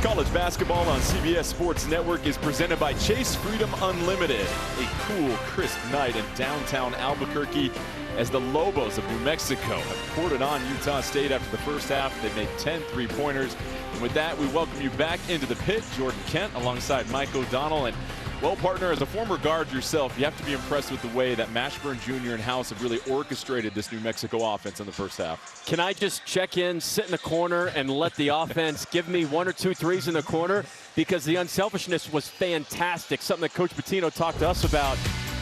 College basketball on CBS Sports Network is presented by Chase Freedom Unlimited. A cool, crisp night in downtown Albuquerque as the Lobos of New Mexico have poured it on Utah State after the first half. They made 10 three-pointers. And with that, we welcome you back into the pit. Jordan Kent alongside Mike O'Donnell. And, well, partner, as a former guard yourself, you have to be impressed with the way that Mashburn Jr. and House have really orchestrated this New Mexico offense in the first half. Can I just check in, sit in the corner, and let the offense give me 1 or 2 threes in the corner? Because the unselfishness was fantastic, something that Coach Pitino talked to us about.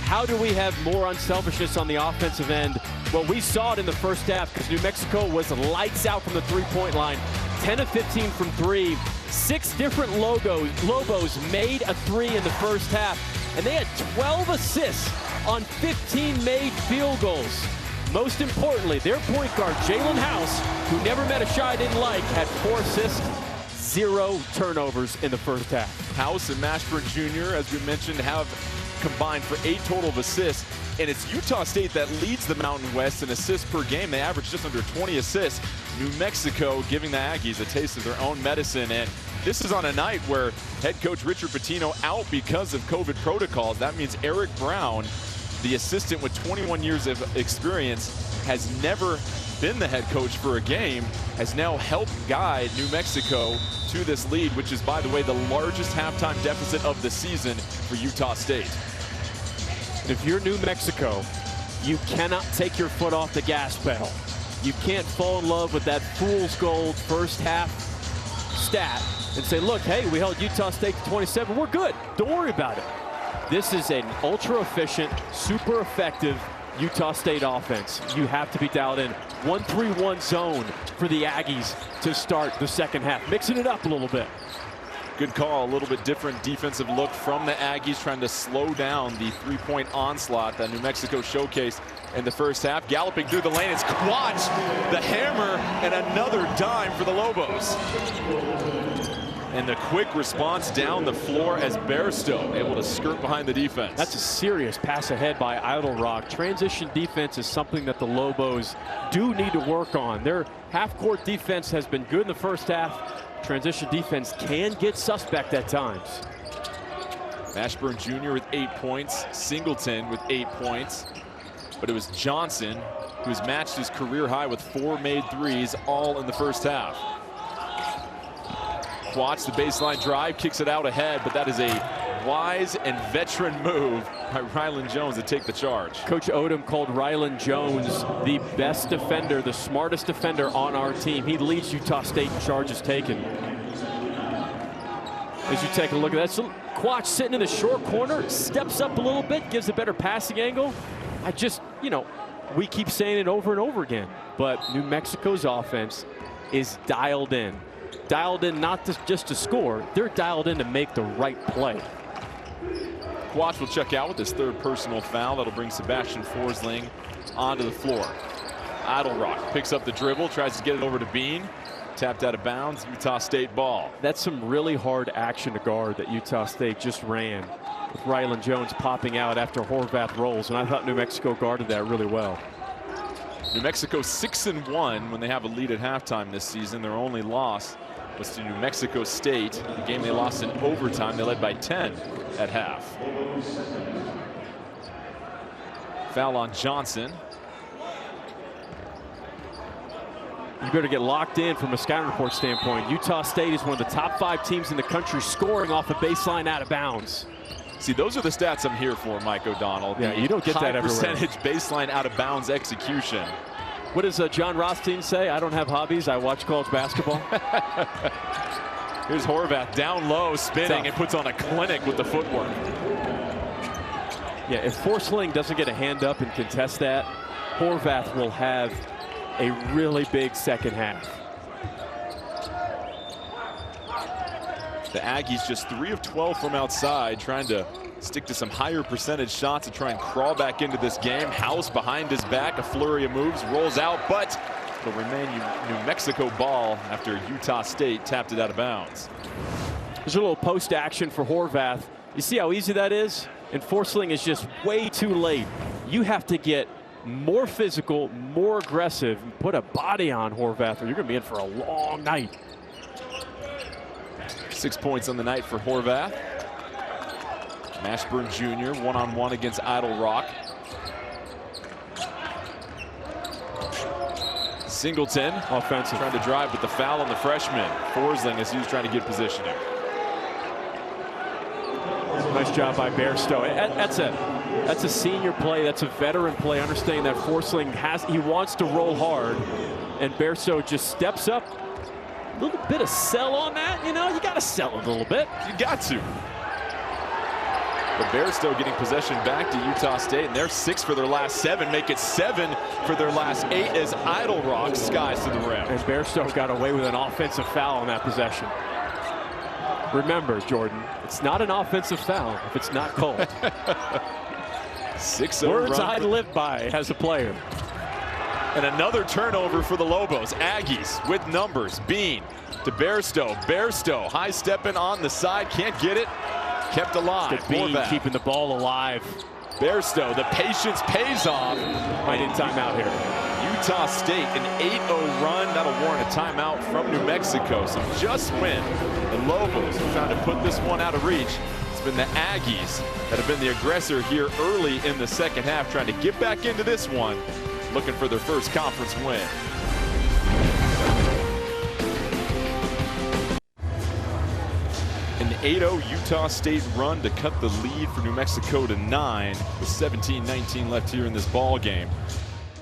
How do we have more unselfishness on the offensive end? Well, we saw it in the first half because New Mexico was lights out from the three-point line. 10 of 15 from 3. 6 different Lobos made a 3 in the first half. And they had 12 assists on 15 made field goals. Most importantly, their point guard, Jalen House, who never met a shot I didn't like, had 4 assists, 0 turnovers in the first half. House and Mashburn Jr., as we mentioned, have combined for 8 total of assists. And it's Utah State that leads the Mountain West in assists per game. They average just under 20 assists. New Mexico giving the Aggies a taste of their own medicine. And this is on a night where head coach Richard Pitino out because of COVID protocols. That means Eric Brown, the assistant with 21 years of experience, has never been the head coach for a game, has now helped guide New Mexico to this lead, which is, by the way, the largest halftime deficit of the season for Utah State. If you're New Mexico, you cannot take your foot off the gas pedal. You can't fall in love with that fool's gold first half stat and say, look, hey, we held Utah State to 27. We're good. Don't worry about it. This is an ultra efficient, super effective Utah State offense. You have to be dialed in. 1-3-1 zone for the Aggies to start the second half. Mixing it up a little bit. Good call. A little bit different defensive look from the Aggies, trying to slow down the three-point onslaught that New Mexico showcased in the first half. Galloping through the lane, it's Quach, the hammer, and another dime for the Lobos. And the quick response down the floor as Bairstow able to skirt behind the defense. That's a serious pass ahead by Idle Rock. Transition defense is something that the Lobos do need to work on. Their half-court defense has been good in the first half. Transition defense can get suspect at times. Mashburn Jr. with 8 points, Singleton with 8 points, but it was Johnson who's matched his career high with 4 made threes, all in the first half. Quach, the baseline drive, kicks it out ahead, but that is a wise and veteran move by Rylan Jones to take the charge. Coach Odom called Rylan Jones the best defender, the smartest defender on our team. He leads Utah State in charges taken. As you take a look at that, so Quach sitting in the short corner, steps up a little bit, gives a better passing angle. I just, we keep saying it over and over again, but New Mexico's offense is dialed in. Dialed in not just to score, they're dialed in to make the right play. Quach will check out with his 3rd personal foul. That'll bring Sebastian Forsling onto the floor. Idle Rock picks up the dribble, tries to get it over to Bean. Tapped out of bounds, Utah State ball. That's some really hard action to guard that Utah State just ran, with Rylan Jones popping out after Horvath rolls, and I thought New Mexico guarded that really well. New Mexico 6-1 when they have a lead at halftime this season. Their only loss was to New Mexico State, the game they lost in overtime. They led by 10 at half. Foul on Johnson. You better get locked in from a scouting report standpoint. Utah State is one of the top 5 teams in the country scoring off a baseline out of bounds. See, those are the stats I'm here for, Mike O'Donnell. Yeah, you don't get that everywhere. High percentage baseline out of bounds execution. What does John Rothstein say? I don't have hobbies, I watch college basketball. Here's Horvath down low, spinning, and puts on a clinic with the footwork. Yeah, if Forsling doesn't get a hand up and contest that, Horvath will have a really big second half. The Aggies just 3 of 12 from outside, trying to stick to some higher percentage shots to try and crawl back into this game. House behind his back, a flurry of moves, rolls out, but it'll remain New Mexico ball after Utah State tapped it out of bounds. There's a little post action for Horvath. You see how easy that is? And Forsling is just way too late. You have to get more physical, more aggressive, and put a body on Horvath, or you're going to be in for a long night. 6 points on the night for Horvath. Mashburn Jr. one-on-one against Idle Rock. Singleton, offensive, trying to drive, but the foul on the freshman. Forsling as he was trying to get positioning. Nice job by Bairstow. That's a senior play. That's a veteran play. Understanding that Forsling he wants to roll hard, and Bairstow just steps up. A little bit of sell on that, you know. You got to sell it a little bit. You got to. But Bairstow getting possession back to Utah State, and they're 6 for their last 7, make it 7 for their last 8 as Idle Rock skies to the rim. And Bairstow got away with an offensive foul on that possession. Remember, Jordan, it's not an offensive foul if it's not called. 6-0 Words run I live by as a player. And another turnover for the Lobos. Aggies with numbers. Bean to Bairstow. Bairstow high stepping on the side, can't get it. Kept alive. Bean keeping the ball alive. Bairstow, the patience pays off. Might need timeout here. Utah State, an 8-0 run. That'll warrant a timeout from New Mexico. So just when the Lobos are trying to put this one out of reach, it's been the Aggies that have been the aggressor here early in the second half, trying to get back into this one, looking for their first conference win. An 8-0 Utah State run to cut the lead for New Mexico to 9 with 17-19 left here in this ball game.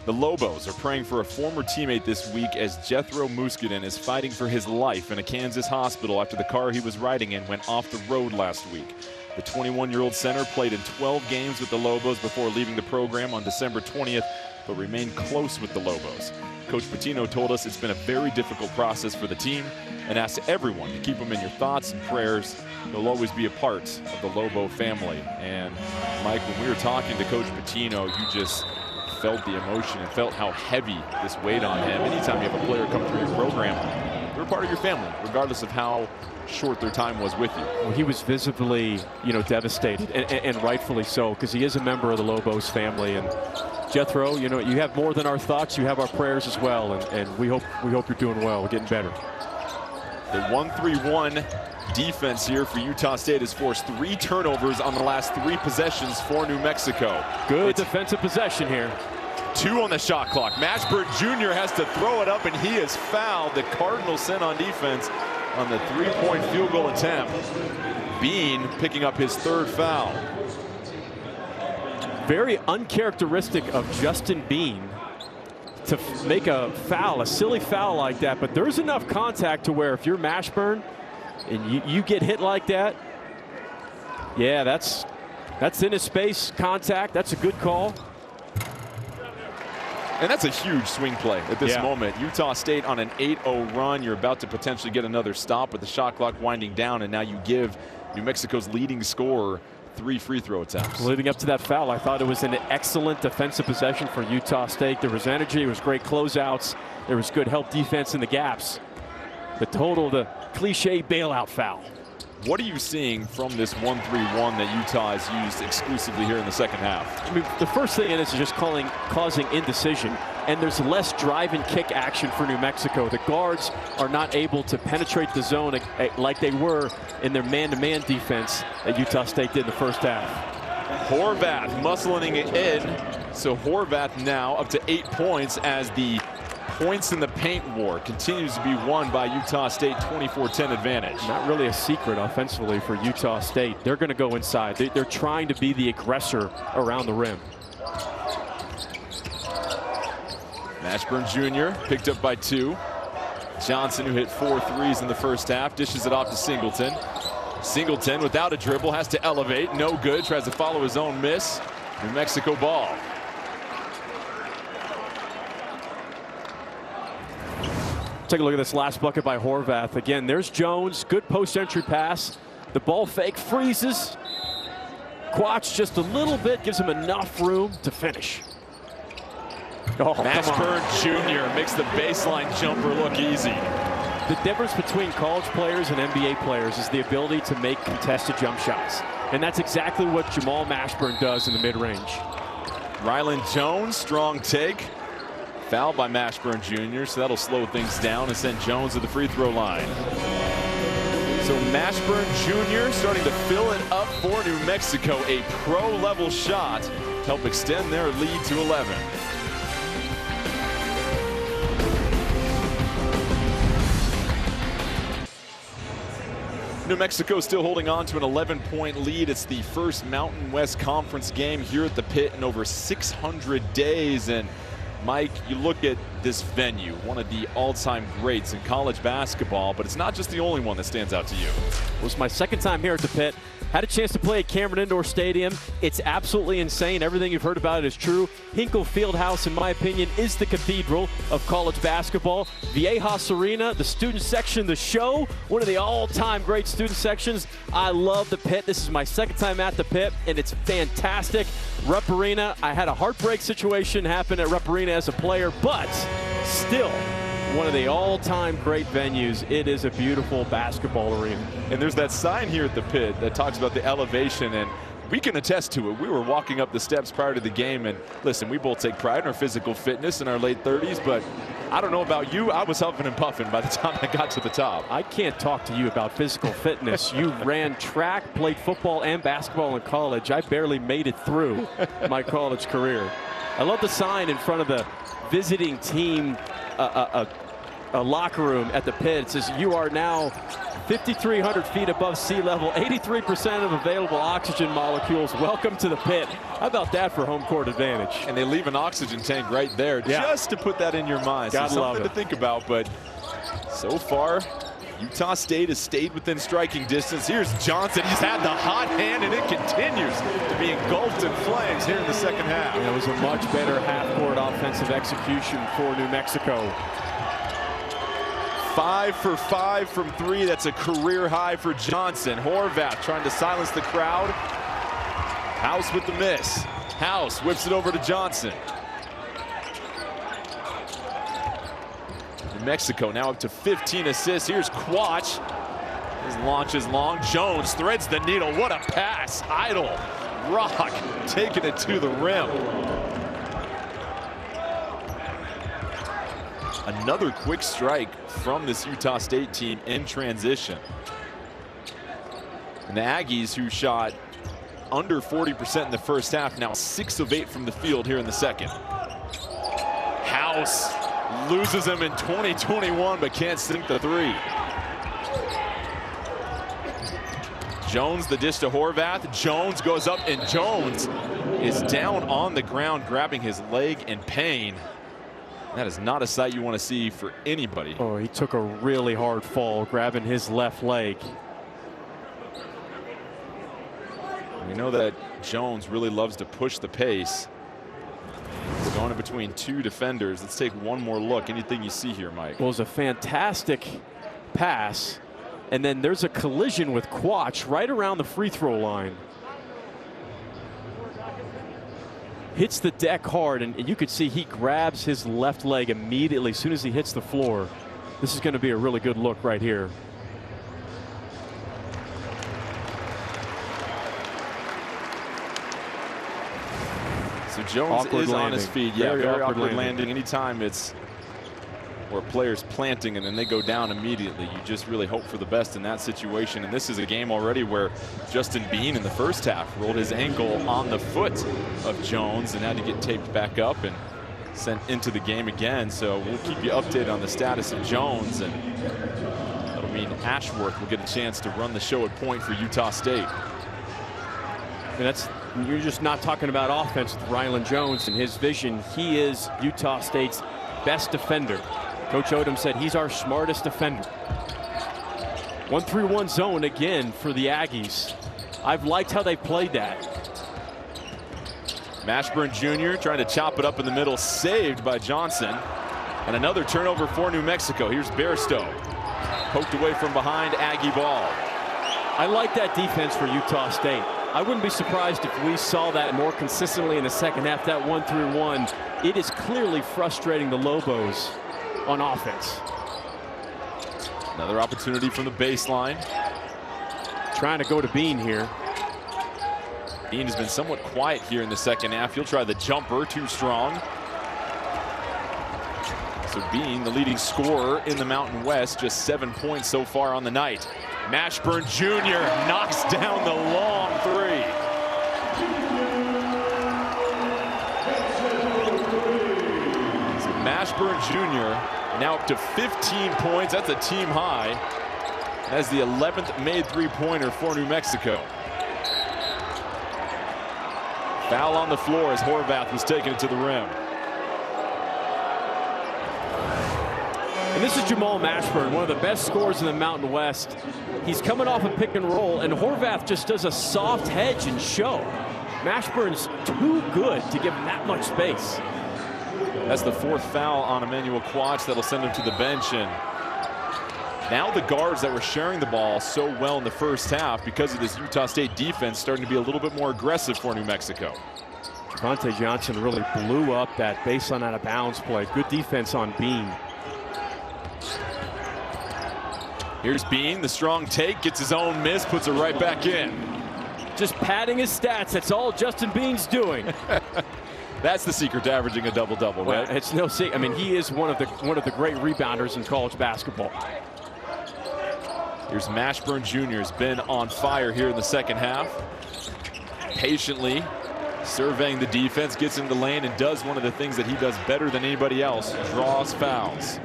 The Lobos are praying for a former teammate this week as Jethro Muscadin is fighting for his life in a Kansas hospital after the car he was riding in went off the road last week. The 21-year-old center played in 12 games with the Lobos before leaving the program on December 20th, but remained close with the Lobos. Coach Pitino told us it's been a very difficult process for the team and asked everyone to keep him in your thoughts and prayers. He'll always be a part of the Lobo family. And Mike, when we were talking to Coach Pitino, you just felt the emotion and felt how heavy this weighed on him. Anytime you have a player come through your program, they're part of your family, regardless of how short their time was with you. Well, he was visibly, devastated, and rightfully so, because he is a member of the Lobos family. And Jethro, you have more than our thoughts. You have our prayers as well, and we hope you're doing well. We're getting better. The 1-3-1 defense here for Utah State has forced 3 turnovers on the last 3 possessions for New Mexico. Good defensive possession here. 2 on the shot clock. Mashburn Jr. has to throw it up, and he is fouled. The Cardinals sent on defense on the 3-point field goal attempt. Bean picking up his 3rd foul. Very uncharacteristic of Justin Bean to make a foul, a silly foul like that, but there's enough contact to where if you're Mashburn and you get hit like that, yeah, that's in his space contact. That's a good call. And that's a huge swing play at this moment. Utah State on an 8-0 run. You're about to potentially get another stop with the shot clock winding down, and now you give New Mexico's leading scorer 3 free throw attempts. Leading up to that foul, I thought it was an excellent defensive possession for Utah State. There was energy, it was great closeouts, there was good help defense in the gaps. The total, the cliche bailout foul. What are you seeing from this 1-3-1 that Utah has used exclusively here in the second half? I mean, the first thing is just causing indecision, and there's less drive and kick action for New Mexico. The guards are not able to penetrate the zone like they were in their man-to-man defense that Utah State did in the first half. Horvath muscling it in, so Horvath now up to 8 points as the points in the paint war continues to be won by Utah State, 24-10 advantage. Not really a secret offensively for Utah State. They're going to go inside. They're trying to be the aggressor around the rim. Mashburn Jr. picked up by 2. Johnson, who hit 4 threes in the first half, dishes it off to Singleton. Singleton without a dribble has to elevate. No good. Tries to follow his own miss. New Mexico ball. Take a look at this last bucket by Horvath. Again, there's Jones. Good post-entry pass. The ball fake freezes. Quach just a little bit, gives him enough room to finish. Oh, Mashburn Jr. makes the baseline jumper look easy. The difference between college players and NBA players is the ability to make contested jump shots. And that's exactly what Jamal Mashburn does in the mid-range. Ryland Jones, strong take. Fouled by Mashburn Jr., so that'll slow things down and send Jones to the free throw line. So Mashburn Jr. starting to fill it up for New Mexico. A pro-level shot help extend their lead to 11. New Mexico still holding on to an 11-point lead. It's the first Mountain West Conference game here at the Pit in over 600 days. And Mike, you look at this venue, one of the all-time greats in college basketball, but it's not just the only one that stands out to you. It was my second time here at the Pit. Had a chance to play at Cameron Indoor Stadium. It's absolutely insane. Everything you've heard about it is true. Hinkle Fieldhouse, in my opinion, is the cathedral of college basketball. Viejas Arena, the student section, the show, one of the all-time great student sections. I love the Pit. This is my second time at the Pit, and it's fantastic. Rupp Arena, I had a heartbreak situation happen at Rupp Arena as a player, but still one of the all-time great venues. It is a beautiful basketball arena. And there's that sign here at the Pit that talks about the elevation, and we can attest to it. We were walking up the steps prior to the game, and listen, we both take pride in our physical fitness in our late 30s, but I don't know about you, I was huffing and puffing by the time I got to the top. I can't talk to you about physical fitness. You ran track, played football and basketball in college. I barely made it through my college career. I love the sign in front of the visiting team a locker room at the Pit. It says, you are now 5,300 feet above sea level, 83% of available oxygen molecules. Welcome to the Pit. How about that for home court advantage? And they leave an oxygen tank right there just to put that in your mind. So something to think about, but so far, Utah State has stayed within striking distance. Here's Johnson. He's had the hot hand, and it continues to be engulfed in flames here in the second half. And it was a much better half-court offensive execution for New Mexico. 5 for 5 from 3. That's a career high for Johnson. Horvath trying to silence the crowd. House with the miss. House whips it over to Johnson. New Mexico now up to 15 assists. Here's Quach. His launch is long. Jones threads the needle. What a pass. Idle. Rock taking it to the rim. Another quick strike from this Utah State team in transition. And the Aggies, who shot under 40% in the first half, now 6 of 8 from the field here in the second. House loses him in 2021, but can't sink the three. Jones, the dish to Horvath. Jones goes up, and Jones is down on the ground, grabbing his leg in pain. That is not a sight you want to see for anybody. Oh, he took a really hard fall, grabbing his left leg. We know that Jones really loves to push the pace. He's going in between 2 defenders. Let's take one more look. Anything you see here, Mike? Well, it was a fantastic pass, and then there's a collision with Quach right around the free throw line. Hits the deck hard, and you could see he grabs his left leg immediately as soon as he hits the floor. This is going to be a really good look right here. So Jones is on his feet. Yeah, very awkward landing. Anytime it's where a player's planting and then they go down immediately, you just really hope for the best in that situation. And this is a game already where Justin Bean in the first half rolled his ankle on the foot of Jones and had to get taped back up and sent into the game again. So we'll keep you updated on the status of Jones, and that'll mean Ashworth will get a chance to run the show at point for Utah State. And you're just not talking about offense with Rylan Jones and his vision. He is Utah State's best defender. Coach Odom said he's our smartest defender. 1-3-1 zone again for the Aggies. I've liked how they played that. Mashburn Jr. trying to chop it up in the middle, saved by Johnson. And another turnover for New Mexico. Here's Bairstow. Poked away from behind, Aggie ball. I like that defense for Utah State. I wouldn't be surprised if we saw that more consistently in the second half, that 1-3-1. It is clearly frustrating the Lobos on offense. Another opportunity from the baseline. Trying to go to Bean here. Bean has been somewhat quiet here in the second half. He'll try the jumper, too strong. So Bean, the leading scorer in the Mountain West, just 7 points so far on the night. Mashburn Jr. knocks down the long three. So Mashburn Jr. now up to 15 points. That's a team high. That's the 11th made three-pointer for New Mexico. Foul on the floor as Horvath was taking it to the rim. And this is Jamal Mashburn, one of the best scorers in the Mountain West. He's coming off a pick and roll, and Horvath just does a soft hedge and show. Mashburn's too good to give him that much space. That's the fourth foul on Emmanuel Quach that'll send him to the bench. And now the guards that were sharing the ball so well in the first half, because of this Utah State defense, starting to be a little bit more aggressive for New Mexico. Javonte Johnson really blew up that baseline out of bounds play. Good defense on Bean. Here's Bean, the strong take, gets his own miss, puts it right back in. Just padding his stats, that's all Justin Bean's doing. That's the secret to averaging a double-double, right? Well, it's no secret. I mean, he is one of the great rebounders in college basketball. Here's Mashburn Jr. has been on fire here in the second half. Patiently surveying the defense, gets into the lane and does one of the things that he does better than anybody else, draws fouls.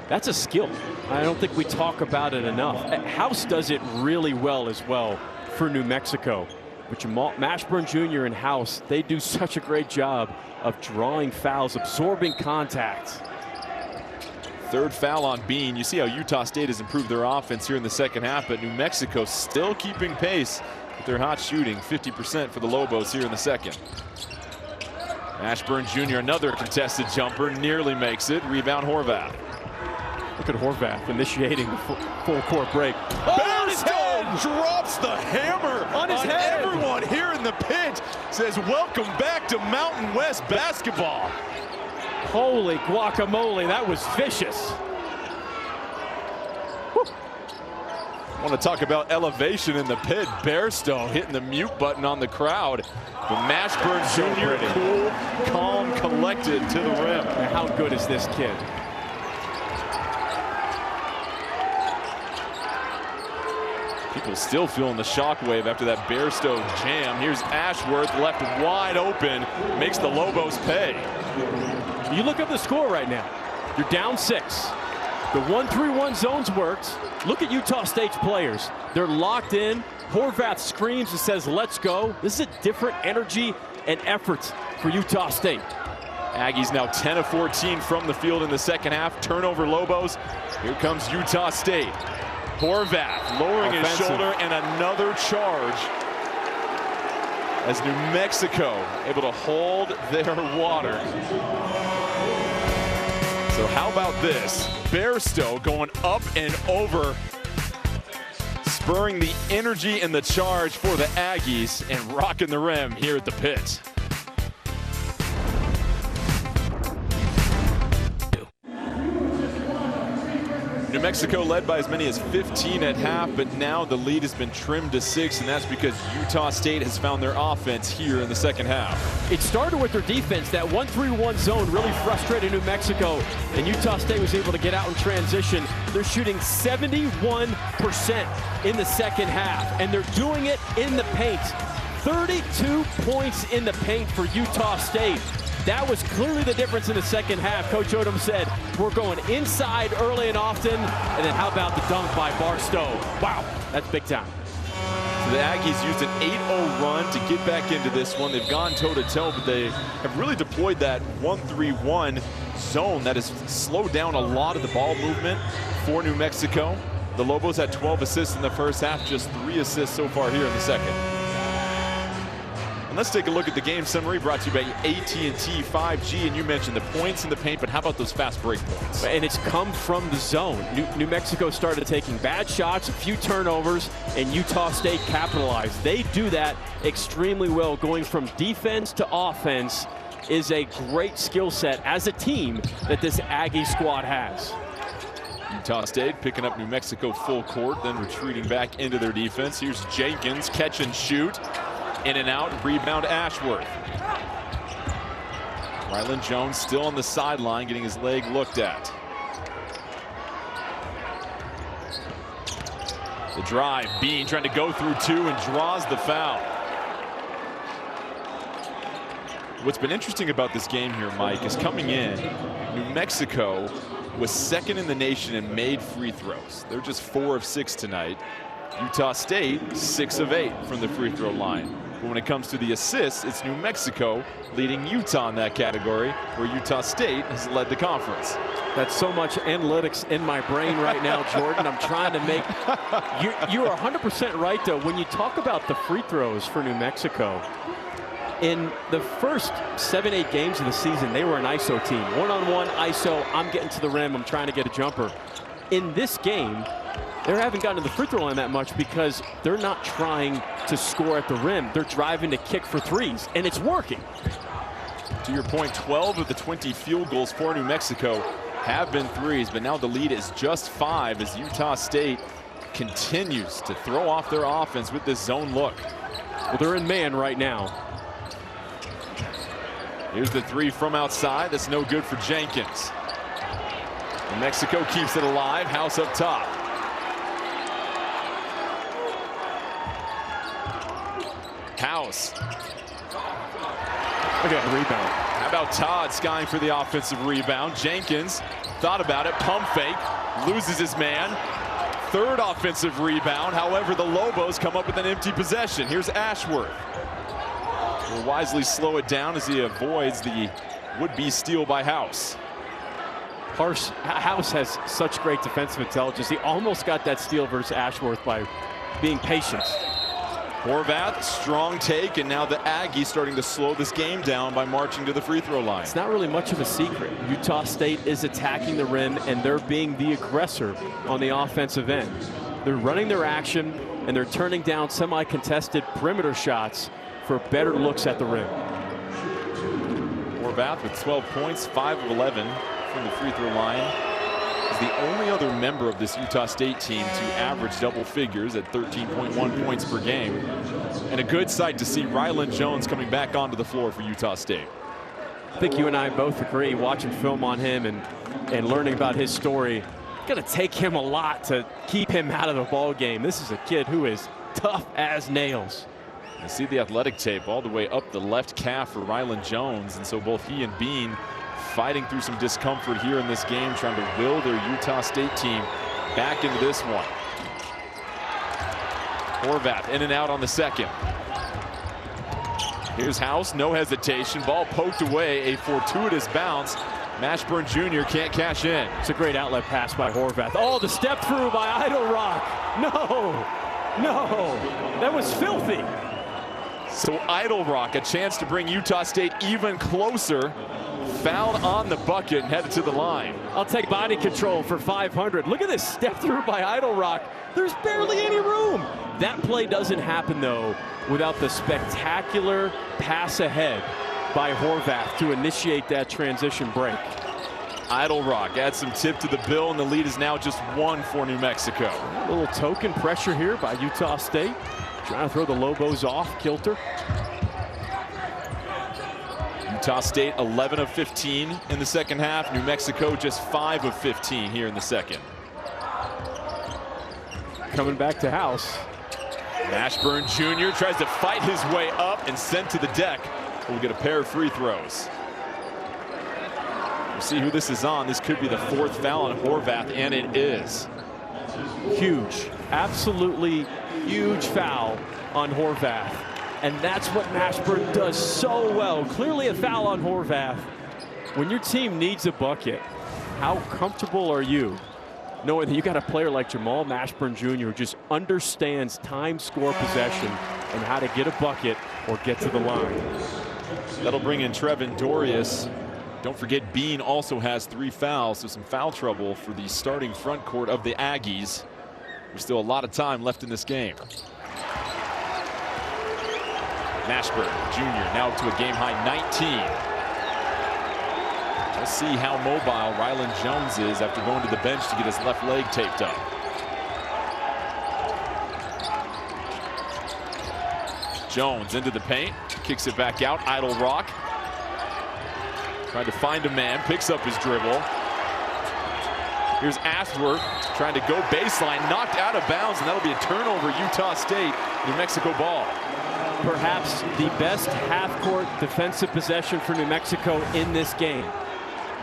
That's a skill. I don't think we talk about it enough. House does it really well as well for New Mexico. But Mashburn Jr. and House, they do such a great job of drawing fouls, absorbing contact. Third foul on Bean. You see how Utah State has improved their offense here in the second half, but New Mexico still keeping pace with their hot shooting, 50% for the Lobos here in the second. Mashburn Jr., another contested jumper, nearly makes it. Rebound Horvath. Look at Horvath initiating the full court break. Bairstow drops the hammer on his head. Everyone here in the pit says, welcome back to Mountain West basketball. Holy guacamole, that was vicious. Whew. I want to talk about elevation in the pit. Bairstow hitting the mute button on the crowd. But Mashburn Jr. cool, calm, collected to the rim. How good is this kid? People still feeling the shockwave after that Bairstow jam. Here's Ashworth left wide open, makes the Lobos pay. You look up the score right now. You're down 6. The 1-3-1 zones worked. Look at Utah State's players. They're locked in. Horvath screams and says, let's go. This is a different energy and effort for Utah State. Aggies now 10 of 14 from the field in the second half. Turnover Lobos. Here comes Utah State. Horvath lowering his shoulder and another charge as New Mexico able to hold their water. So how about this? Bairstow going up and over, spurring the energy and the charge for the Aggies and rocking the rim here at the pit. New Mexico led by as many as 15 at half, but now the lead has been trimmed to 6, and that's because Utah State has found their offense here in the second half. It started with their defense. That 1-3-1 zone really frustrated New Mexico, and Utah State was able to get out in transition. They're shooting 71% in the second half, and they're doing it in the paint. 32 points in the paint for Utah State. That was clearly the difference in the second half. Coach Odom said, we're going inside early and often. And then how about the dunk by Bairstow? Wow, that's big time. So the Aggies used an 8-0 run to get back into this one. They've gone toe-to-toe, but they have really deployed that 1-3-1 zone that has slowed down a lot of the ball movement for New Mexico. The Lobos had 12 assists in the first half, just 3 assists so far here in the second. And let's take a look at the game summary brought to you by AT&T 5G. And you mentioned the points in the paint, but how about those fast break points? And it's come from the zone. New Mexico started taking bad shots, a few turnovers, and Utah State capitalized. They do that extremely well. Going from defense to offense is a great skill set as a team that this Aggie squad has. Utah State picking up New Mexico full court, then retreating back into their defense. Here's Jenkins, catch and shoot. In and out, rebound Ashworth. Rylan Jones still on the sideline, getting his leg looked at. The The drive, Bean trying to go through two and draws the foul. What's been interesting about this game here, Mike, is coming in, New Mexico was second in the nation in made free throws. They're just 4 of 6 tonight. Utah State, 6 of 8 from the free throw line. But when it comes to the assists, it's New Mexico leading Utah in that category, where Utah State has led the conference. That's so much analytics in my brain right now, Jordan. I'm trying to make you are 100% right, though. When you talk about the free throws for New Mexico, in the first 7-8 games of the season, they were an ISO team. One-on-one ISO, I'm getting to the rim, I'm trying to get a jumper. In this game, they haven't gotten to the free throw line that much because they're not trying to score at the rim. They're driving to kick for threes, and it's working. To your point, 12 of the 20 field goals for New Mexico have been threes, but now the lead is just 5 as Utah State continues to throw off their offense with this zone look. Well, they're in man right now. Here's the 3 from outside. That's no good for Jenkins. New Mexico keeps it alive. House up top. House. Look at the rebound. How about Todd skying for the offensive rebound? Jenkins thought about it. Pump fake. Loses his man. 3rd offensive rebound. However, the Lobos come up with an empty possession. Here's Ashworth. Will wisely slow it down as he avoids the would-be steal by House. House has such great defensive intelligence. He almost got that steal versus Ashworth by being patient. Horvath, strong take, and now the Aggies starting to slow this game down by marching to the free throw line. It's not really much of a secret. Utah State is attacking the rim, and they're being the aggressor on the offensive end. They're running their action, and they're turning down semi-contested perimeter shots for better looks at the rim. Horvath with 12 points, 5 of 11 from the free throw line. Is the only other member of this Utah State team to average double figures at 13.1 points per game. And a good sight to see Rylan Jones coming back onto the floor for Utah State. I think you and I both agree, watching film on him and learning about his story, going to take him a lot to keep him out of the ball game. This is a kid who is tough as nails. You see the athletic tape all the way up the left calf for Rylan Jones, and so both he and Bean fighting through some discomfort here in this game, trying to will their Utah State team back into this one. Horvath in and out on the second. Here's House, no hesitation, ball poked away, a fortuitous bounce. Mashburn Jr. can't cash in. It's a great outlet pass by Horvath. Oh, the step through by Idle Rock. No, that was filthy. So Idle Rock, a chance to bring Utah State even closer. Fouled on the bucket and headed to the line. I'll take body control for 500. Look at this step through by Idle Rock. There's barely any room. That play doesn't happen, though, without the spectacular pass ahead by Horvath to initiate that transition break. Idle Rock adds some tip to the bill, and the lead is now just 1 for New Mexico. A little token pressure here by Utah State. Trying to throw the Lobos off kilter. Utah State 11 of 15 in the second half. New Mexico just 5 of 15 here in the second. Coming back to House. Mashburn Jr. tries to fight his way up and sent to the deck. We'll get a pair of free throws. We'll see who this is on. This could be the 4th foul on Horvath, and it is. Huge, absolutely huge foul on Horvath. And that's what Mashburn does so well. Clearly a foul on Horvath. When your team needs a bucket, how comfortable are you knowing that you got a player like Jamal Mashburn Jr. who just understands time, score, possession, and how to get a bucket or get to the line? That'll bring in Trevin Dorius. Don't forget, Bean also has 3 fouls, so some foul trouble for the starting front court of the Aggies. There's still a lot of time left in this game. Mashburn Jr. now to a game-high 19. Let's see how mobile Rylan Jones is after going to the bench to get his left leg taped up. Jones into the paint, kicks it back out. Idle Rock trying to find a man, picks up his dribble. Here's Ashworth trying to go baseline, knocked out of bounds, and that'll be a turnover. Utah State, New Mexico ball. Perhaps the best half-court defensive possession for New Mexico in this game.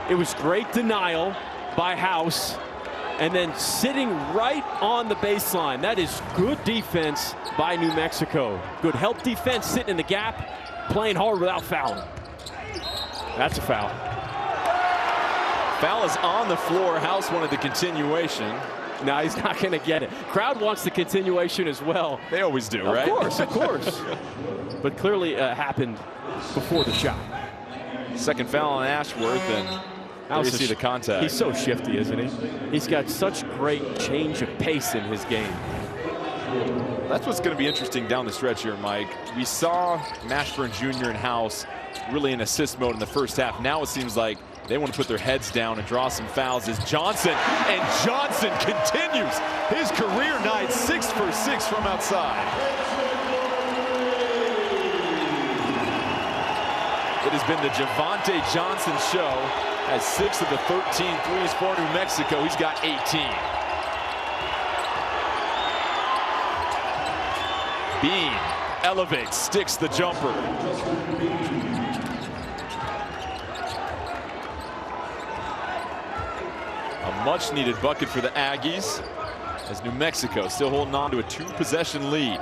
It was great denial by House, and then sitting right on the baseline. That is good defense by New Mexico. Good help defense, sitting in the gap, playing hard without fouling. That's a foul. Foul is on the floor. House wanted the continuation. No, he's not going to get it. Crowd wants the continuation as well. They always do, right? Of course. But clearly happened before the shot. Second foul on Ashworth, and now you see the contact. He's so shifty, isn't he? He's got such great change of pace in his game. That's what's going to be interesting down the stretch here, Mike. We saw Mashburn Jr. and House really in assist mode in the first half. Now it seems like they want to put their heads down and draw some fouls as Johnson continues his career night, 6 for 6 from outside. It has been the Javonte Johnson show as 6 of the 13 threes for New Mexico. He's got 18. Bean elevates, sticks the jumper. A much-needed bucket for the Aggies as New Mexico still holding on to a 2-possession lead.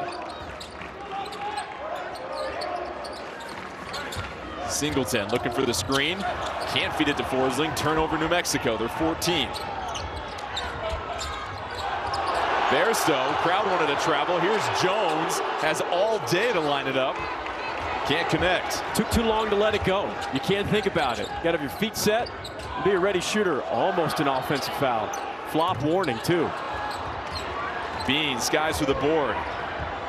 Singleton looking for the screen. Can't feed it to Forsling. Turnover New Mexico. They're 14. Bairstow, crowd wanted to travel. Here's Jones. Has all day to line it up. Can't connect. Took too long to let it go. You can't think about it. You got to have your feet set. Be a ready shooter. Almost an offensive foul. Flop warning, too. Bean skies for the board.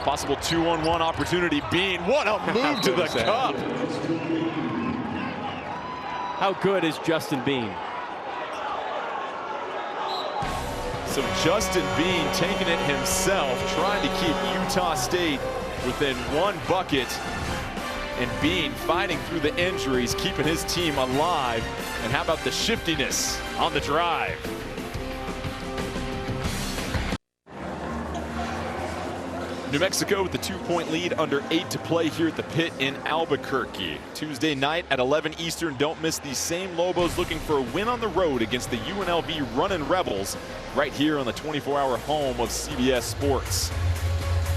Possible 2-on-1 opportunity. Bean, what a move to the cup. How good is Justin Bean? So Justin Bean taking it himself, trying to keep Utah State within 1 bucket. And Bean fighting through the injuries, keeping his team alive. And how about the shiftiness on the drive? New Mexico with the 2-point lead, under 8 to play here at the Pit in Albuquerque. Tuesday night at 11 Eastern. Don't miss these same Lobos looking for a win on the road against the UNLV Runnin' Rebels right here on the 24-hour home of CBS Sports.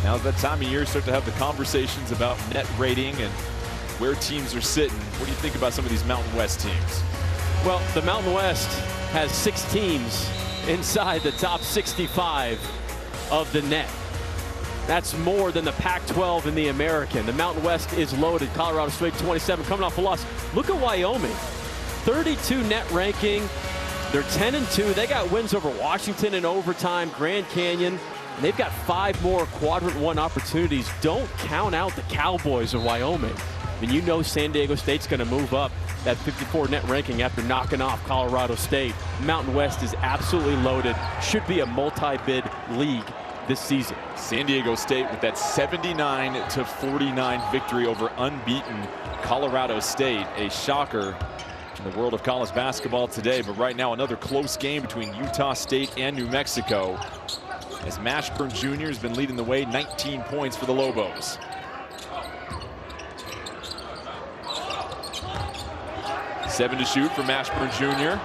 Now's that time of year start to have the conversations about net rating and where teams are sitting. What do you think about some of these Mountain West teams? Well, the Mountain West has 6 teams inside the top 65 of the net. That's more than the Pac-12 and the American. The Mountain West is loaded. Colorado State 27 coming off a loss. Look at Wyoming. 32 net ranking. They're 10-2. They got wins over Washington in overtime, Grand Canyon. And they've got 5 more quadrant 1 opportunities. Don't count out the Cowboys of Wyoming. I mean, you know San Diego State's going to move up that 54 net ranking after knocking off Colorado State. Mountain West is absolutely loaded. Should be a multi-bid league this season. San Diego State with that 79-49 victory over unbeaten Colorado State. A shocker in the world of college basketball today. But right now, another close game between Utah State and New Mexico, as Mashburn Jr. has been leading the way, 19 points for the Lobos. Seven to shoot for Mashburn Jr.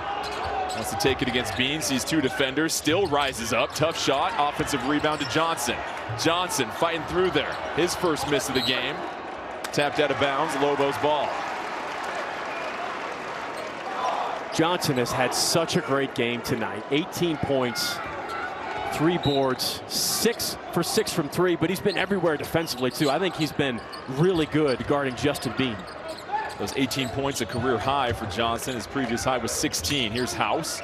Wants to take it against Bean, sees 2 defenders, still rises up. Tough shot, offensive rebound to Johnson. Johnson fighting through there. His first miss of the game. Tapped out of bounds, Lobos ball. Johnson has had such a great game tonight. 18 points, 3 boards, 6 for 6 from 3, but he's been everywhere defensively too. I think he's been really good guarding Justin Bean. Those 18 points, a career high for Johnson. His previous high was 16. Here's House.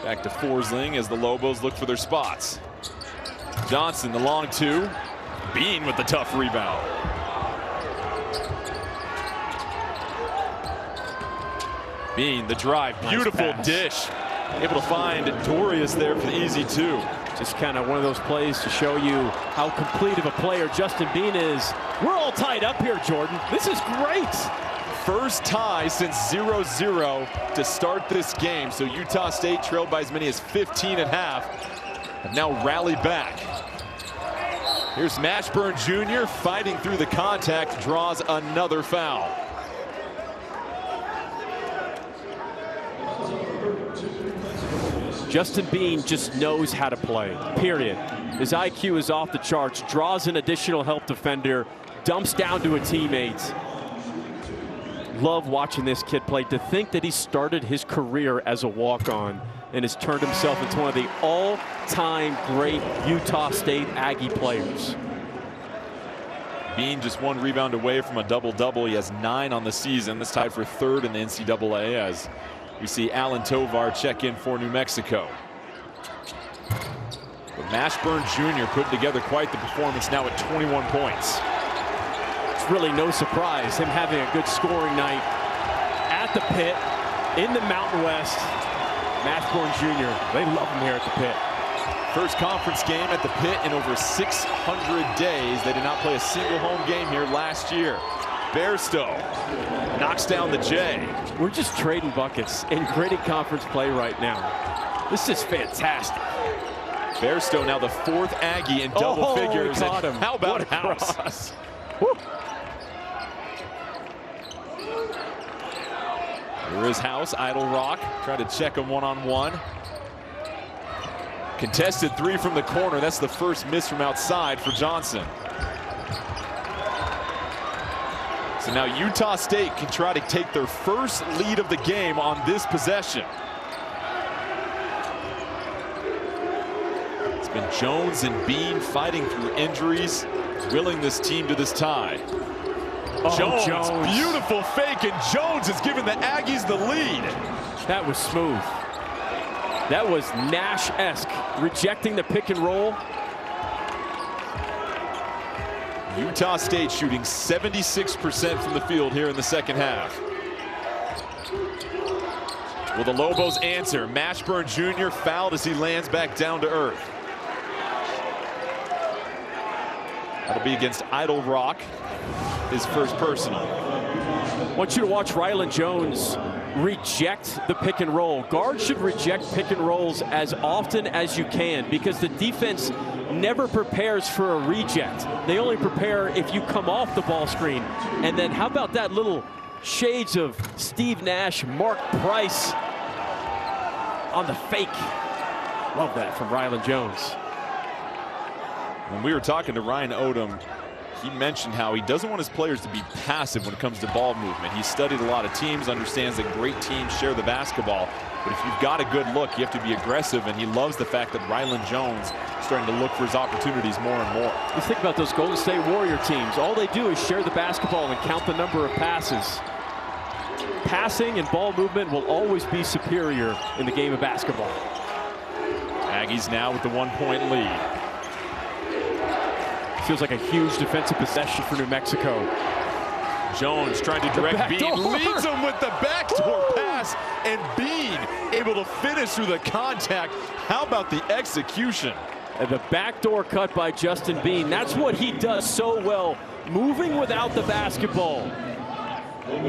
Back to Forsling as the Lobos look for their spots. Johnson, the long 2. Bean with the tough rebound. Bean, the drive, beautiful nice dish. Able to find Dorius there for the easy 2. Just kind of one of those plays to show you how complete of a player Justin Bean is. We're all tied up here, Jordan. This is great. first tie since 0-0 to start this game. So Utah State, trailed by as many as 15 at half, have now rallied back. Here's Mashburn Jr. fighting through the contact, draws another foul. Justin Bean just knows how to play, period. His IQ is off the charts, draws an additional help defender, dumps down to a teammate. Love watching this kid play. To think that he started his career as a walk-on and has turned himself into one of the all-time great Utah State Aggie players. Bean just one rebound away from a double-double. He has 9 on the season. That's tied for 3rd in the NCAA as we see Alan Tovar check in for New Mexico. But Mashburn Jr. putting together quite the performance now at 21 points. It's really no surprise him having a good scoring night at the pit in the Mountain West. Mashburn Jr., they love him here at the pit. First conference game at the pit in over 600 days. They did not play a single home game here last year. Bairstow knocks down the J. We're just trading buckets in gritty conference play right now. This is fantastic. Bairstow now the 4th Aggie in double figures. Got him. How about House? Here is House, Idle Rock, trying to check him one-on-one. Contested 3 from the corner. That's the first miss from outside for Johnson. So now Utah State can try to take their first lead of the game on this possession. It's been Jones and Bean fighting through injuries, willing this team to this tie. Jones, beautiful fake, and Jones has given the Aggies the lead. That was smooth. That was Nash-esque, rejecting the pick and roll. Utah State shooting 76% from the field here in the second half. Will the Lobos answer? Mashburn Jr. fouled as he lands back down to earth. That'll be against Idle Rock, his first personal. I want you to watch Rylan Jones reject the pick and roll. Guards should reject pick and rolls as often as you can because the defense never prepares for a reject. They only prepare if you come off the ball screen. And then how about that little shades of Steve Nash, Mark Price on the fake. Love that from Rylan Jones. When we were talking to Ryan Odom, he mentioned how he doesn't want his players to be passive when it comes to ball movement. He studied a lot of teams, understands that great teams share the basketball. But if you've got a good look, you have to be aggressive, and he loves the fact that Rylan Jones is starting to look for his opportunities more and more. You think about those Golden State Warrior teams. All they do is share the basketball and count the number of passes. Passing and ball movement will always be superior in the game of basketball. Aggies now with the 1-point lead. Feels like a huge defensive possession for New Mexico. Jones trying to direct Bean, leads him with the backdoor pass, and Bean able to finish through the contact. How about the execution? And the backdoor cut by Justin Bean. That's what he does so well, moving without the basketball.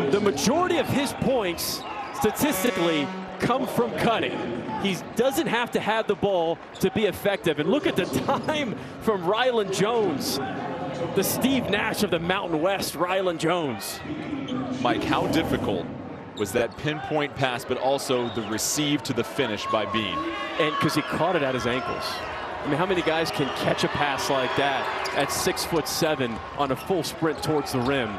The majority of his points, statistically, come from cutting. He doesn't have to have the ball to be effective. And look at the time from Rylan Jones. The Steve Nash of the Mountain West, Rylan Jones. Mike, how difficult was that pinpoint pass, but also the receive to the finish by Bean? And because he caught it at his ankles. I mean, how many guys can catch a pass like that at 6'7" on a full sprint towards the rim?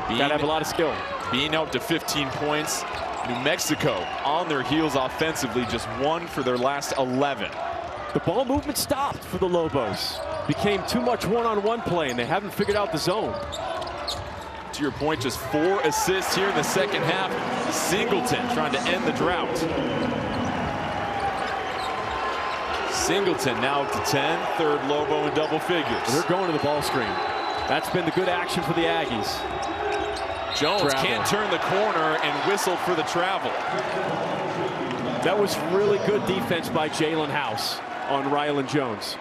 Gotta have a lot of skill. Bean out to 15 points. New Mexico on their heels offensively, just 1 for their last 11. The ball movement stopped for the Lobos. Became too much one-on-one play, and they haven't figured out the zone. To your point, just 4 assists here in the second half. Singleton trying to end the drought. Singleton now up to 10, 3rd Lobo in double figures. They're going to the ball screen. That's been the good action for the Aggies. Jones can't turn the corner and whistle for the travel. That was really good defense by Jalen House on Rylan Jones.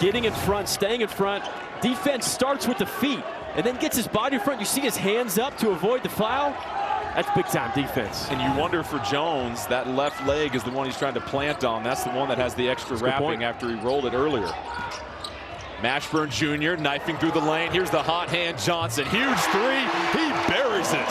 Getting in front, staying in front. Defense starts with the feet. and then gets his body in front. You see his hands up to avoid the foul. That's big-time defense. And you wonder for Jones, that left leg is the one he's trying to plant on. That's the one that has the extra wrapping after he rolled it earlier. Mashburn Jr. knifing through the lane. Here's the hot hand Johnson. Huge three. He buries it.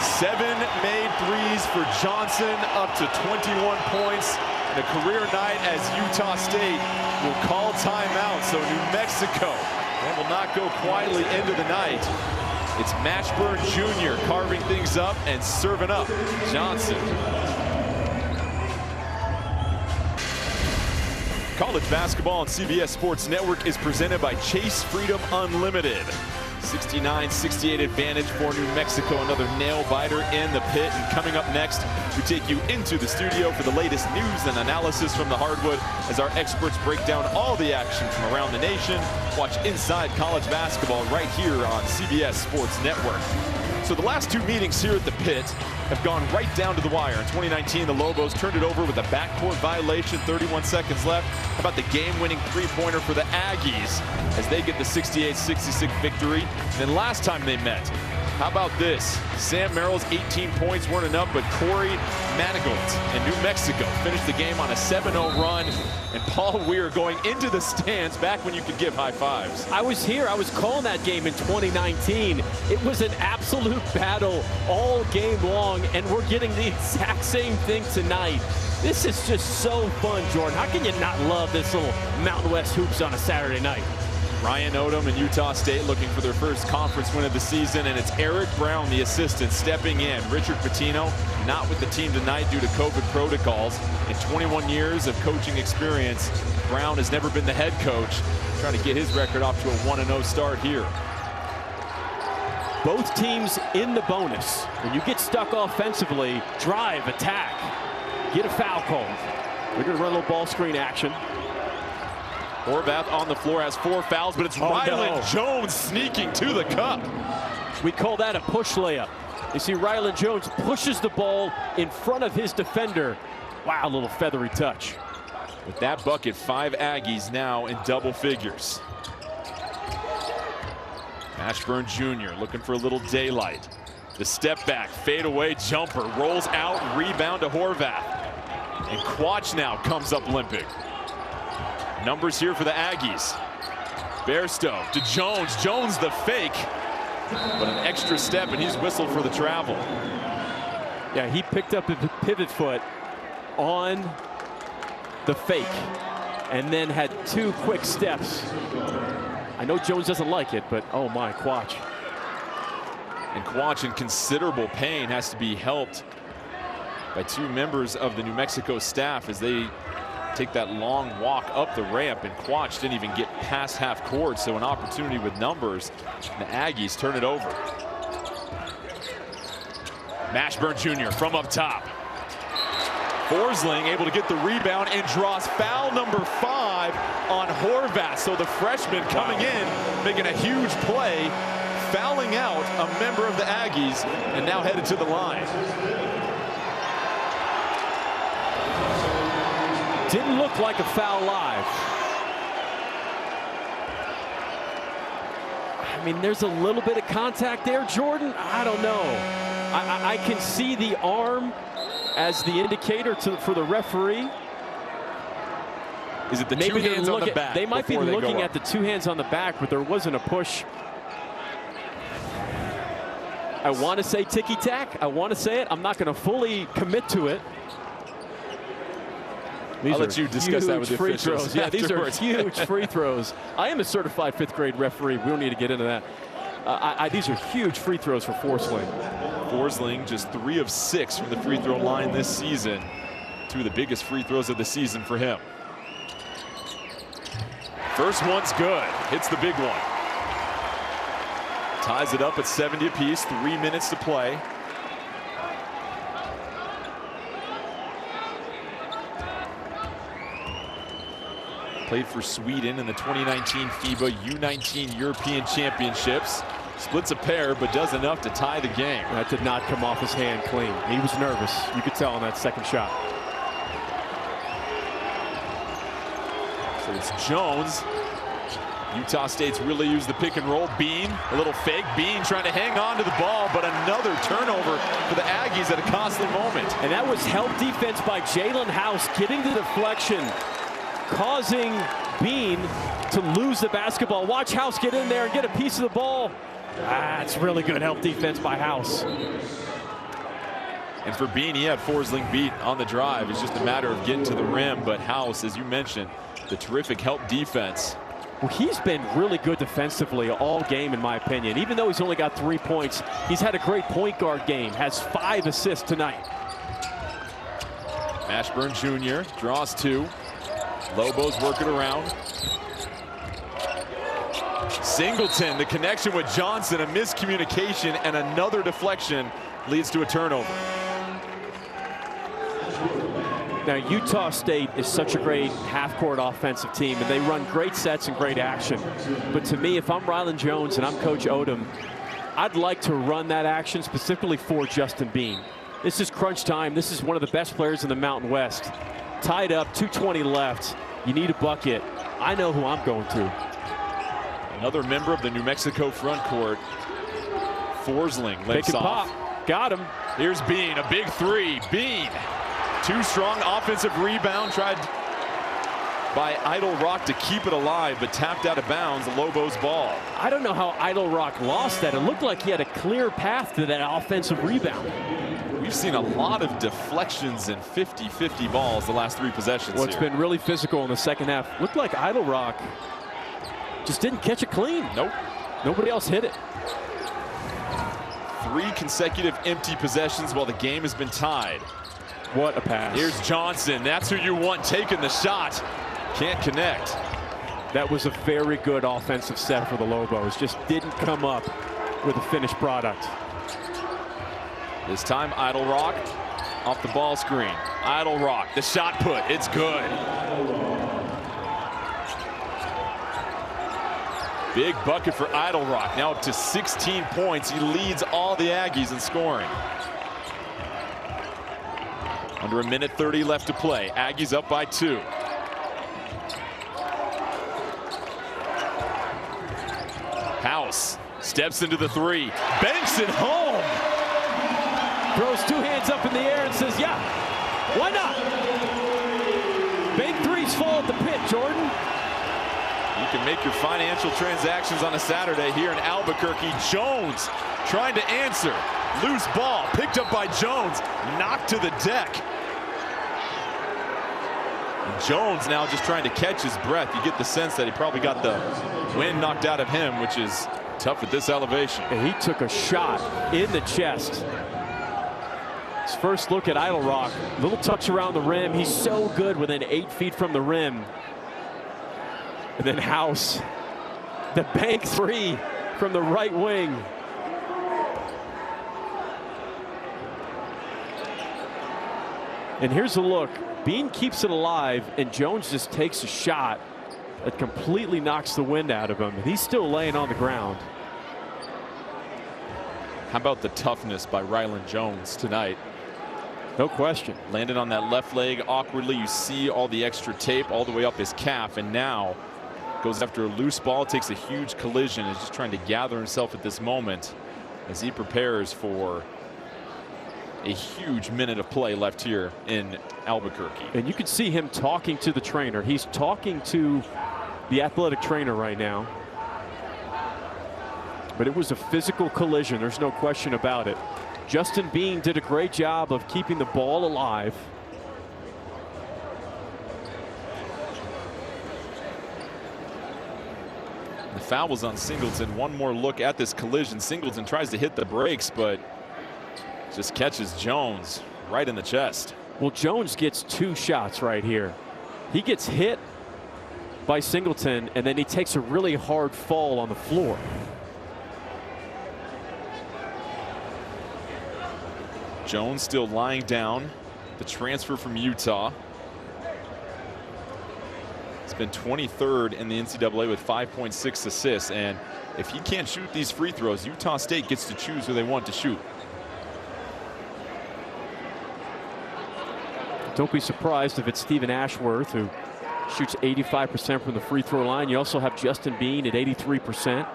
Seven made threes for Johnson, up to 21 points. And a career night as Utah State will call timeout. So New Mexico will not go quietly into the night. It's Mashburn Jr. carving things up and serving up Johnson. College basketball on CBS Sports Network is presented by Chase Freedom Unlimited. 69-68 advantage for New Mexico. Another nail biter in the pit. And coming up next, we take you into the studio for the latest news and analysis from the hardwood as our experts break down all the action from around the nation. Watch Inside College Basketball right here on CBS Sports Network. So the last two meetings here at the pit have gone right down to the wire. In 2019, the Lobos turned it over with a backcourt violation, 31 seconds left. How about the game-winning three-pointer for the Aggies as they get the 68-66 victory? And then last time they met, how about this? Sam Merrill's 18 points weren't enough, but Corey Manigault in New Mexico finished the game on a 7-0 run. And Paul Weir going into the stands back when you could give high fives. I was here. I was calling that game in 2019. It was an absolute battle all game long, and we're getting the exact same thing tonight. This is just so fun, Jordan. How can you not love this little Mountain West hoops on a Saturday night? Ryan Odom and Utah State looking for their first conference win of the season, and it's Eric Brown, the assistant, stepping in. Richard Pitino not with the team tonight due to COVID protocols. In 21 years of coaching experience, Brown has never been the head coach, trying to get his record off to a 1-0 start here. Both teams in the bonus. When you get stuck offensively, drive, attack, get a foul called. We're going to run a little ball screen action. Horvath on the floor has 4 fouls, but it's Ryland Jones sneaking to the cup. We call that a push layup. You see Ryland Jones pushes the ball in front of his defender. Wow, little feathery touch. With that bucket, 5 Aggies now in double figures. Mashburn Jr. looking for a little daylight. The step back, fade away jumper, rolls out, rebound to Horvath. And Quach now comes up limping. Numbers here for the Aggies. Bairstow to Jones. Jones the fake, but an extra step, and he's whistled for the travel. Yeah, he picked up a pivot foot on the fake and then had 2 quick steps. I know Jones doesn't like it, but oh my, Quach. And Quach in considerable pain, has to be helped by 2 members of the New Mexico staff as they take that long walk up the ramp, and Quach didn't even get past half court, so an opportunity with numbers. The Aggies turn it over. Mashburn Jr. from up top. Forsling able to get the rebound and draws foul number 5 on Horvath. So the freshman coming in, making a huge play, fouling out a member of the Aggies, and now headed to the line. Didn't look like a foul live. I mean, there's a little bit of contact there, Jordan. I don't know. I can see the arm as the indicator for the referee. Is it the 2 hands on the back? They might be looking at the 2 hands on the back, but there wasn't a push. I want to say ticky-tack. I want to say it. I'm not going to fully commit to it. I'll let you discuss that with the free officials. Throws. Yeah, these are huge free throws. I am a certified 5th grade referee. We don't need to get into that. These are huge free throws for Forsling. Forsling just 3 of 6 from the free throw line this season. 2 of the biggest free throws of the season for him. First one's good. Hits the big one. Ties it up at 70 apiece. 3 minutes to play. Played for Sweden in the 2019 FIBA U19 European Championships. Splits a pair, but does enough to tie the game. That did not come off his hand clean. He was nervous. You could tell on that second shot. So it's Jones. Utah State's really used the pick and roll. Bean, a little fake. Bean trying to hang on to the ball, but another turnover for the Aggies at a costly moment. And that was help defense by Jalen House, getting the deflection, causing Bean to lose the basketball. Watch House get in there and get a piece of the ball. That's really good help defense by House. And for Bean, he had Forsling beat on the drive. It's just a matter of getting to the rim. But House, as you mentioned, the terrific help defense. Well, he's been really good defensively all game, in my opinion. Even though he's only got 3 points, he's had a great point guard game. Has 5 assists tonight. Mashburn Jr. draws 2. Lobos working around. Singleton, the connection with Johnson, a miscommunication, and another deflection leads to a turnover. Now, Utah State is such a great half-court offensive team, and they run great sets and great action. But to me, if I'm Rylan Jones and I'm Coach Odom, I'd like to run that action specifically for Justin Bean. This is crunch time. This is one of the best players in the Mountain West. Tied up, 2:20 left. You need a bucket. I know who I'm going to. Another member of the New Mexico front court. Forsling limps off. Pop. Got him. Here's Bean, a big 3. Bean. Too strong offensive rebound, tried by Idle Rock to keep it alive, but tapped out of bounds. Lobos ball. I don't know how Idle Rock lost that. It looked like he had a clear path to that offensive rebound. We've seen a lot of deflections and 50-50 balls the last 3 possessions. Well, it's been really physical in the second half. Looked like Idle Rock just didn't catch it clean. Nope. Nobody else hit it. 3 consecutive empty possessions while the game has been tied. What a pass. Here's Johnson. That's who you want taking the shot. Can't connect. That was a very good offensive set for the Lobos. Just didn't come up with a finished product. This time, Idle Rock off the ball screen. Idle Rock, the shot put. It's good. Big bucket for Idle Rock. Now up to 16 points. He leads all the Aggies in scoring. Under 1:30 left to play. Aggies up by 2. House steps into the 3. Banks it home. Throws 2 hands up in the air and says, yeah, why not? Big 3s fall at the pit, Jordan. You can make your financial transactions on a Saturday here in Albuquerque. Jones trying to answer. Loose ball picked up by Jones, knocked to the deck. And Jones now just trying to catch his breath. You get the sense that he probably got the wind knocked out of him, which is tough at this elevation. And he took a shot in the chest. His first look at Idle Rock. Little touch around the rim. He's so good within 8 feet from the rim. And then House, the bank 3 from the right wing. And here's a look. Bean keeps it alive, and Jones just takes a shot that completely knocks the wind out of him. He's still laying on the ground. How about the toughness by Rylan Jones tonight? No question. Landed on that left leg awkwardly. You see all the extra tape all the way up his calf, and now goes after a loose ball, takes a huge collision, is just trying to gather himself at this moment as he prepares for a huge minute of play left here in Albuquerque. And you can see him talking to the trainer. He's talking to the athletic trainer right now. But it was a physical collision. There's no question about it. Justin Bean did a great job of keeping the ball alive. The foul was on Singleton. One more look at this collision. Singleton tries to hit the brakes, but just catches Jones right in the chest. Well, Jones gets 2 shots right here. He gets hit by Singleton, and then he takes a really hard fall on the floor. Jones still lying down. The transfer from Utah. He's been 23rd in the NCAA with 5.6 assists. And if he can't shoot these free throws, Utah State gets to choose who they want to shoot. Don't be surprised if it's Stephen Ashworth, who shoots 85% from the free throw line. You also have Justin Bean at 83%.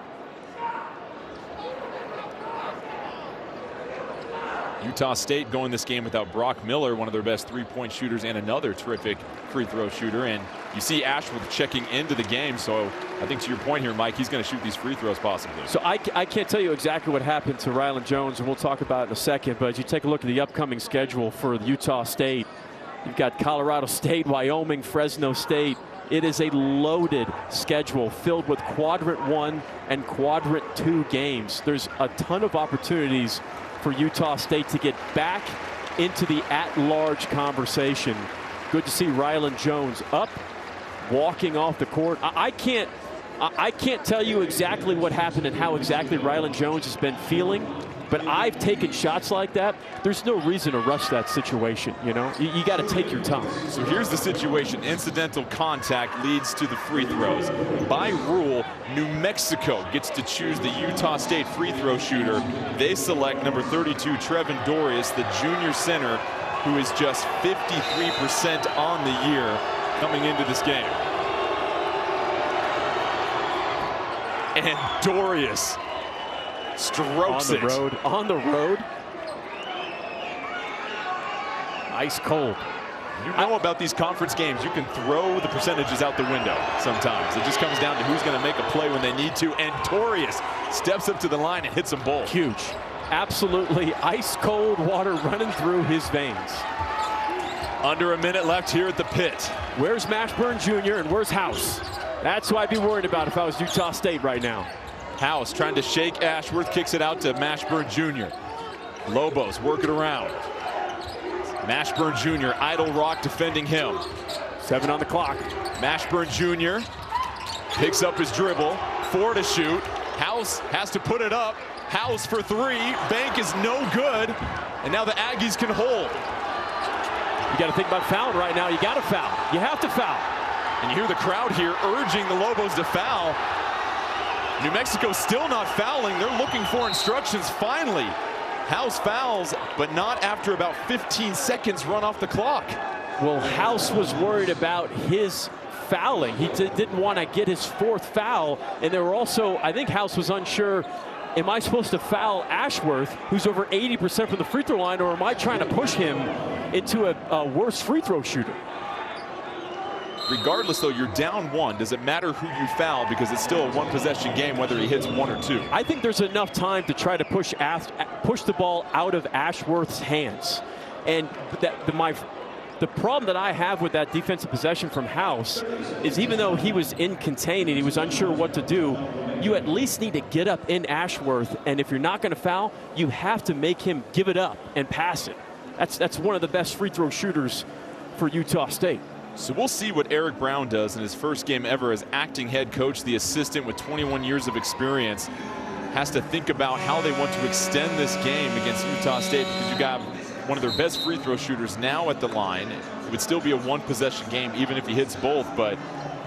Utah State going this game without Brock Miller, one of their best three-point shooters and another terrific free throw shooter. And you see Ashworth checking into the game. So I think to your point here, Mike, he's going to shoot these free throws possibly. So I can't tell you exactly what happened to Rylan Jones, and we'll talk about it in a second. But as you take a look at the upcoming schedule for Utah State, you've got Colorado State, Wyoming, Fresno State. It is a loaded schedule filled with quadrant 1 and quadrant 2 games. There's a ton of opportunities for Utah State to get back into the at-large conversation. Good to see Rylan Jones up, walking off the court. I can't tell you exactly what happened and how exactly Rylan Jones has been feeling, but I've taken shots like that. There's no reason to rush that situation, you know? You got to take your time. So here's the situation. Incidental contact leads to the free throws. By rule, New Mexico gets to choose the Utah State free throw shooter. They select number 32, Trevin Dorius, the junior center, who is just 53% on the year coming into this game. And Dorius strokes it. On the road. Ice cold. You know about these conference games, you can throw the percentages out the window sometimes. It just comes down to who's going to make a play when they need to. And Dorius steps up to the line and hits them both. Huge. Absolutely ice cold water running through his veins. Under a minute left here at the pit. Where's Mashburn Jr. and where's House? That's what I'd be worried about if I was Utah State right now. House trying to shake Ashworth, kicks it out to Mashburn Jr. Lobos working around. Mashburn Jr. idle rock defending him. 7 on the clock. Mashburn Jr. picks up his dribble. 4 to shoot. House has to put it up. House for 3. Bank is no good. And now the Aggies can hold. You got to think about fouling right now. You got to foul. You have to foul. And you hear the crowd here urging the Lobos to foul. New Mexico still not fouling. They're looking for instructions finally. House fouls, but not after about 15 seconds run off the clock. Well, House was worried about his fouling. He didn't want to get his 4th foul. And there were also, I think House was unsure, am I supposed to foul Ashworth, who's over 80% from the free throw line, or am I trying to push him into a worse free throw shooter? Regardless, though, you're down 1. Does it matter who you foul because it's still a 1-possession game, whether he hits 1 or 2? I think there's enough time to try to push the ball out of Ashworth's hands. And the problem that I have with that defensive possession from House is even though he was in contain and he was unsure what to do, you at least need to get up in Ashworth. And if you're not going to foul, you have to make him give it up and pass it. That's one of the best free throw shooters for Utah State. So we'll see what Eric Brown does in his first game ever as acting head coach. The assistant with 21 years of experience has to think about how they want to extend this game against Utah State, because you got one of their best free throw shooters now at the line. It would still be a 1-possession game even if he hits both, but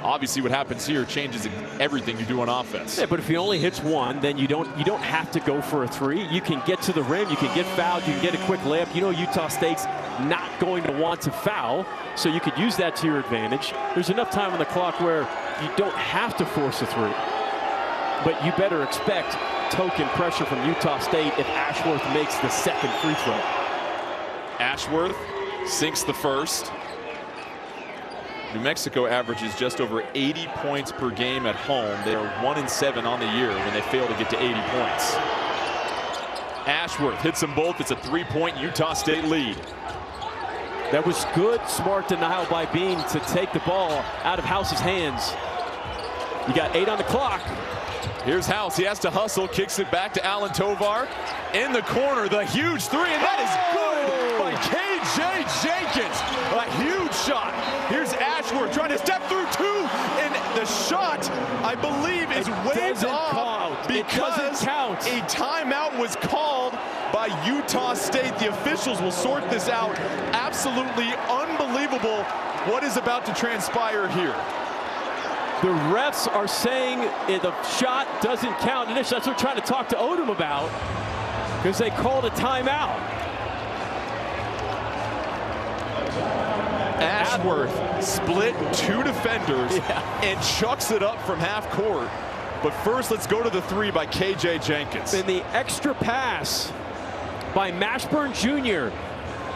obviously what happens here changes everything you do on offense. Yeah, but if he only hits 1, then you don't have to go for a 3. You can get to the rim, you can get fouled, you can get a quick layup. You know Utah State's not going to want to foul, so you could use that to your advantage. There's enough time on the clock where you don't have to force a 3. But you better expect token pressure from Utah State if Ashworth makes the 2nd free throw. Ashworth sinks the first. New Mexico averages just over 80 points per game at home. They are 1-7 on the year when they fail to get to 80 points. Ashworth hits them both. It's a 3-point Utah State lead. That was good, smart denial by Bean to take the ball out of House's hands. You got 8 on the clock. Here's House. He has to hustle, kicks it back to Alan Tovar. In the corner, the huge 3, and that is good by K.J. Jenkins. A huge shot. Here's Ashworth trying to step through 2, and the shot, I believe, is waved off because a timeout was called by Utah State. The officials will sort this out. Absolutely unbelievable what is about to transpire here. The refs are saying the shot doesn't count. And that's what we're trying to talk to Odom about, because they called a timeout. Ashworth split two defenders and chucks it up from half court. But first, let's go to the three by KJ Jenkins. And the extra pass by Mashburn Jr.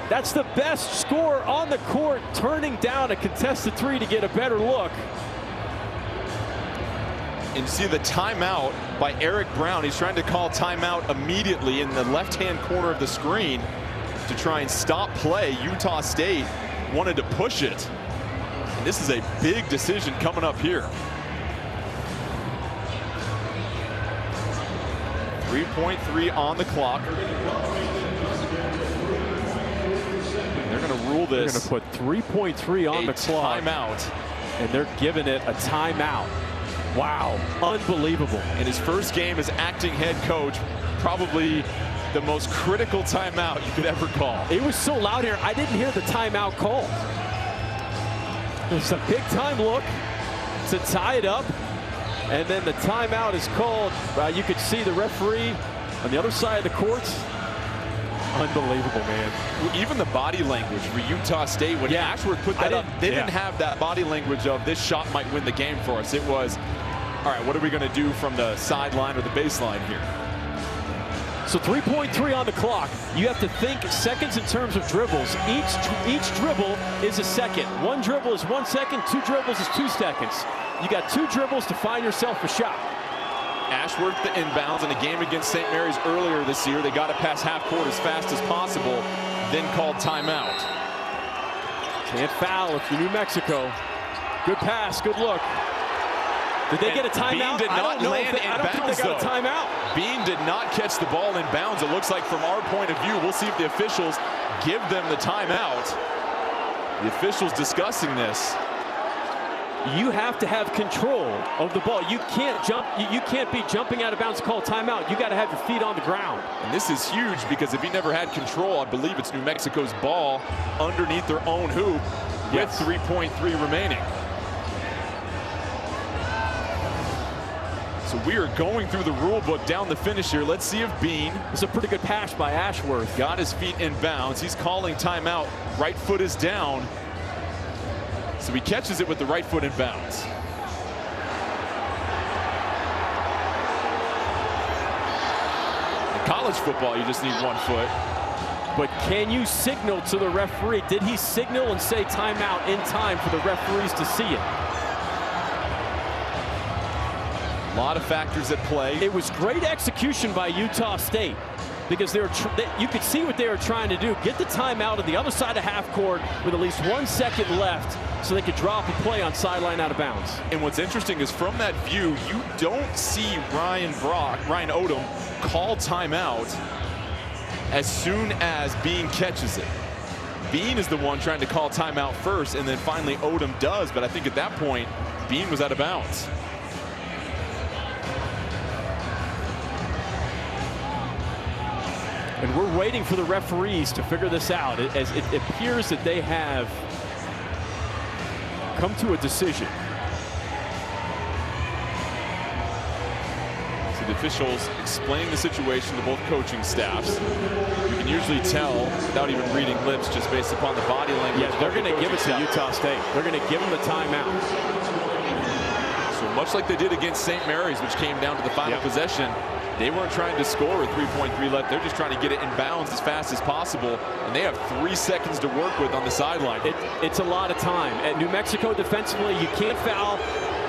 That's the best scorer on the court, turning down a contested three to get a better look. And you see the timeout by Eric Brown. He's trying to call timeout immediately in the left-hand corner of the screen to try and stop play. Utah State wanted to push it. And this is a big decision coming up here. 3.3 on the clock. They're going to rule this. They're going to put 3.3 on the clock. Timeout. And they're giving it a timeout. Wow, unbelievable. In his first game as acting head coach, probably the most critical timeout you could ever call. It was so loud here, I didn't hear the timeout call. It's a big time look to tie it up. And then the timeout is called. You could see the referee on the other side of the court. Unbelievable, man. Well, even the body language for Utah State, when Ashworth put that up, they didn't have that body language of this shot might win the game for us. It was, all right, what are we going to do from the sideline or the baseline here? So 3.3 on the clock. You have to think seconds in terms of dribbles. Each dribble is a second. One dribble is 1 second, two dribbles is 2 seconds. You got 2 dribbles to find yourself a shot. Ashworth the inbounds in a game against St. Mary's earlier this year. They got it past half court as fast as possible, then called timeout. Can't foul if you're New Mexico. Good pass, good look. Did they get a timeout? Bean did not land in bounds. I don't think they got a timeout. Bean did not catch the ball in bounds. It looks like from our point of view, we'll see if the officials give them the timeout. The officials discussing this. You have to have control of the ball. You can't jump. You can't be jumping out of bounds, call timeout. You got to have your feet on the ground. And this is huge because if he never had control, I believe it's New Mexico's ball underneath their own hoop with 3.3 remaining. So we are going through the rule book down the finish here. Let's see if Bean. It's a pretty good pass by Ashworth. Got his feet in bounds. He's calling timeout. Right foot is down. So he catches it with the right foot in bounds. In college football, you just need 1 foot. But can you signal to the referee? Did he signal and say timeout in time for the referees to see it? A lot of factors at play. It was great execution by Utah State because you could see what they were trying to do. Get the timeout on the other side of half court with at least 1 second left so they could drop a play on sideline out of bounds. And what's interesting is from that view, you don't see Ryan Odom call timeout as soon as Bean catches it. Bean is the one trying to call timeout first, and then finally Odom does. But I think at that point, Bean was out of bounds. And we're waiting for the referees to figure this out, as it appears that they have come to a decision. So the officials explaining the situation to both coaching staffs. You can usually tell without even reading lips just based upon the body language. Yeah, they're going to give it to Utah State. They're going to give them the timeout. So much like they did against St. Mary's, which came down to the final possession, they weren't trying to score with 3.3 left. They're just trying to get it in bounds as fast as possible. And they have 3 seconds to work with on the sideline. It's a lot of time. At New Mexico defensively, you can't foul.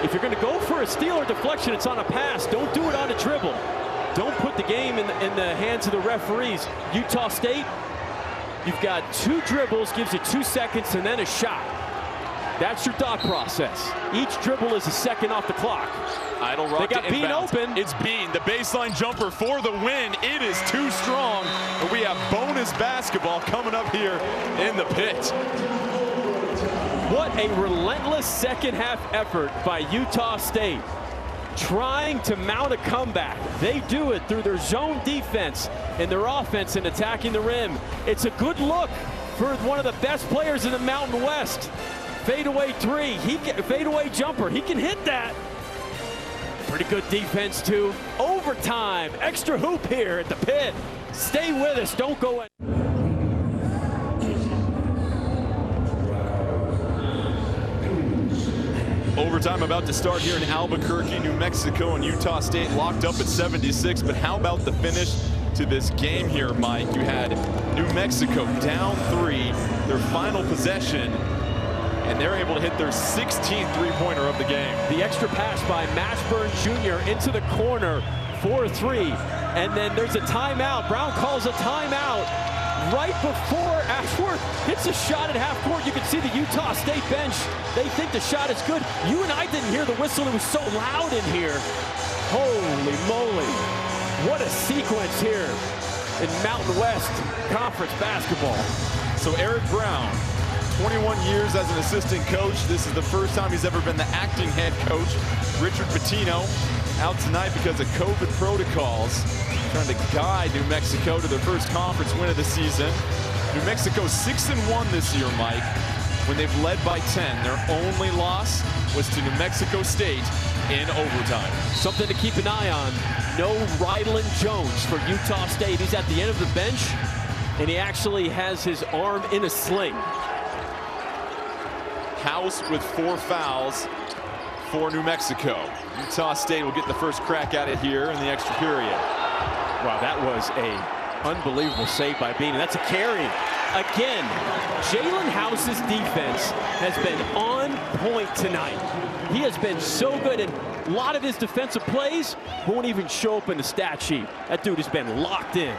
If you're going to go for a steal or deflection, it's on a pass. Don't do it on a dribble. Don't put the game in the hands of the referees. Utah State, you've got 2 dribbles, gives you 2 seconds, and then a shot. That's your thought process. Each dribble is a second off the clock. Idle rock. They got Bean open. It's Bean, the baseline jumper for the win. It is too strong. And we have bonus basketball coming up here in the pit. What a relentless second half effort by Utah State. Trying to mount a comeback. They do it through their zone defense and their offense and attacking the rim. It's a good look for one of the best players in the Mountain West. Fadeaway 3, fadeaway jumper, he can hit that. Pretty good defense too. Overtime, extra hoop here at the pit. Stay with us, don't go. Overtime about to start here in Albuquerque, New Mexico, and Utah State locked up at 76. But how about the finish to this game here, Mike? You had New Mexico down 3, their final possession, and they're able to hit their 16th three-pointer of the game. The extra pass by Mashburn Jr. into the corner for 3. And then there's a timeout. Brown calls a timeout right before Ashworth hits a shot at half court. You can see the Utah State bench. They think the shot is good. You and I didn't hear the whistle. It was so loud in here. Holy moly. What a sequence here in Mountain West Conference basketball. So Eric Brown, 21 years as an assistant coach. This is the first time he's ever been the acting head coach. Richard Pitino out tonight because of COVID protocols, trying to guide New Mexico to their first conference win of the season. New Mexico 6-1 this year, Mike, when they've led by 10. Their only loss was to New Mexico State in overtime. Something to keep an eye on. No Ryland Jones for Utah State. He's at the end of the bench, and he actually has his arm in a sling. House with 4 fouls for New Mexico. Utah State will get the first crack at it here in the extra period. Wow, that was a unbelievable save by Bean. That's a carry. Again, Jalen House's defense has been on point tonight. He has been so good, and a lot of his defensive plays won't even show up in the stat sheet. That dude has been locked in.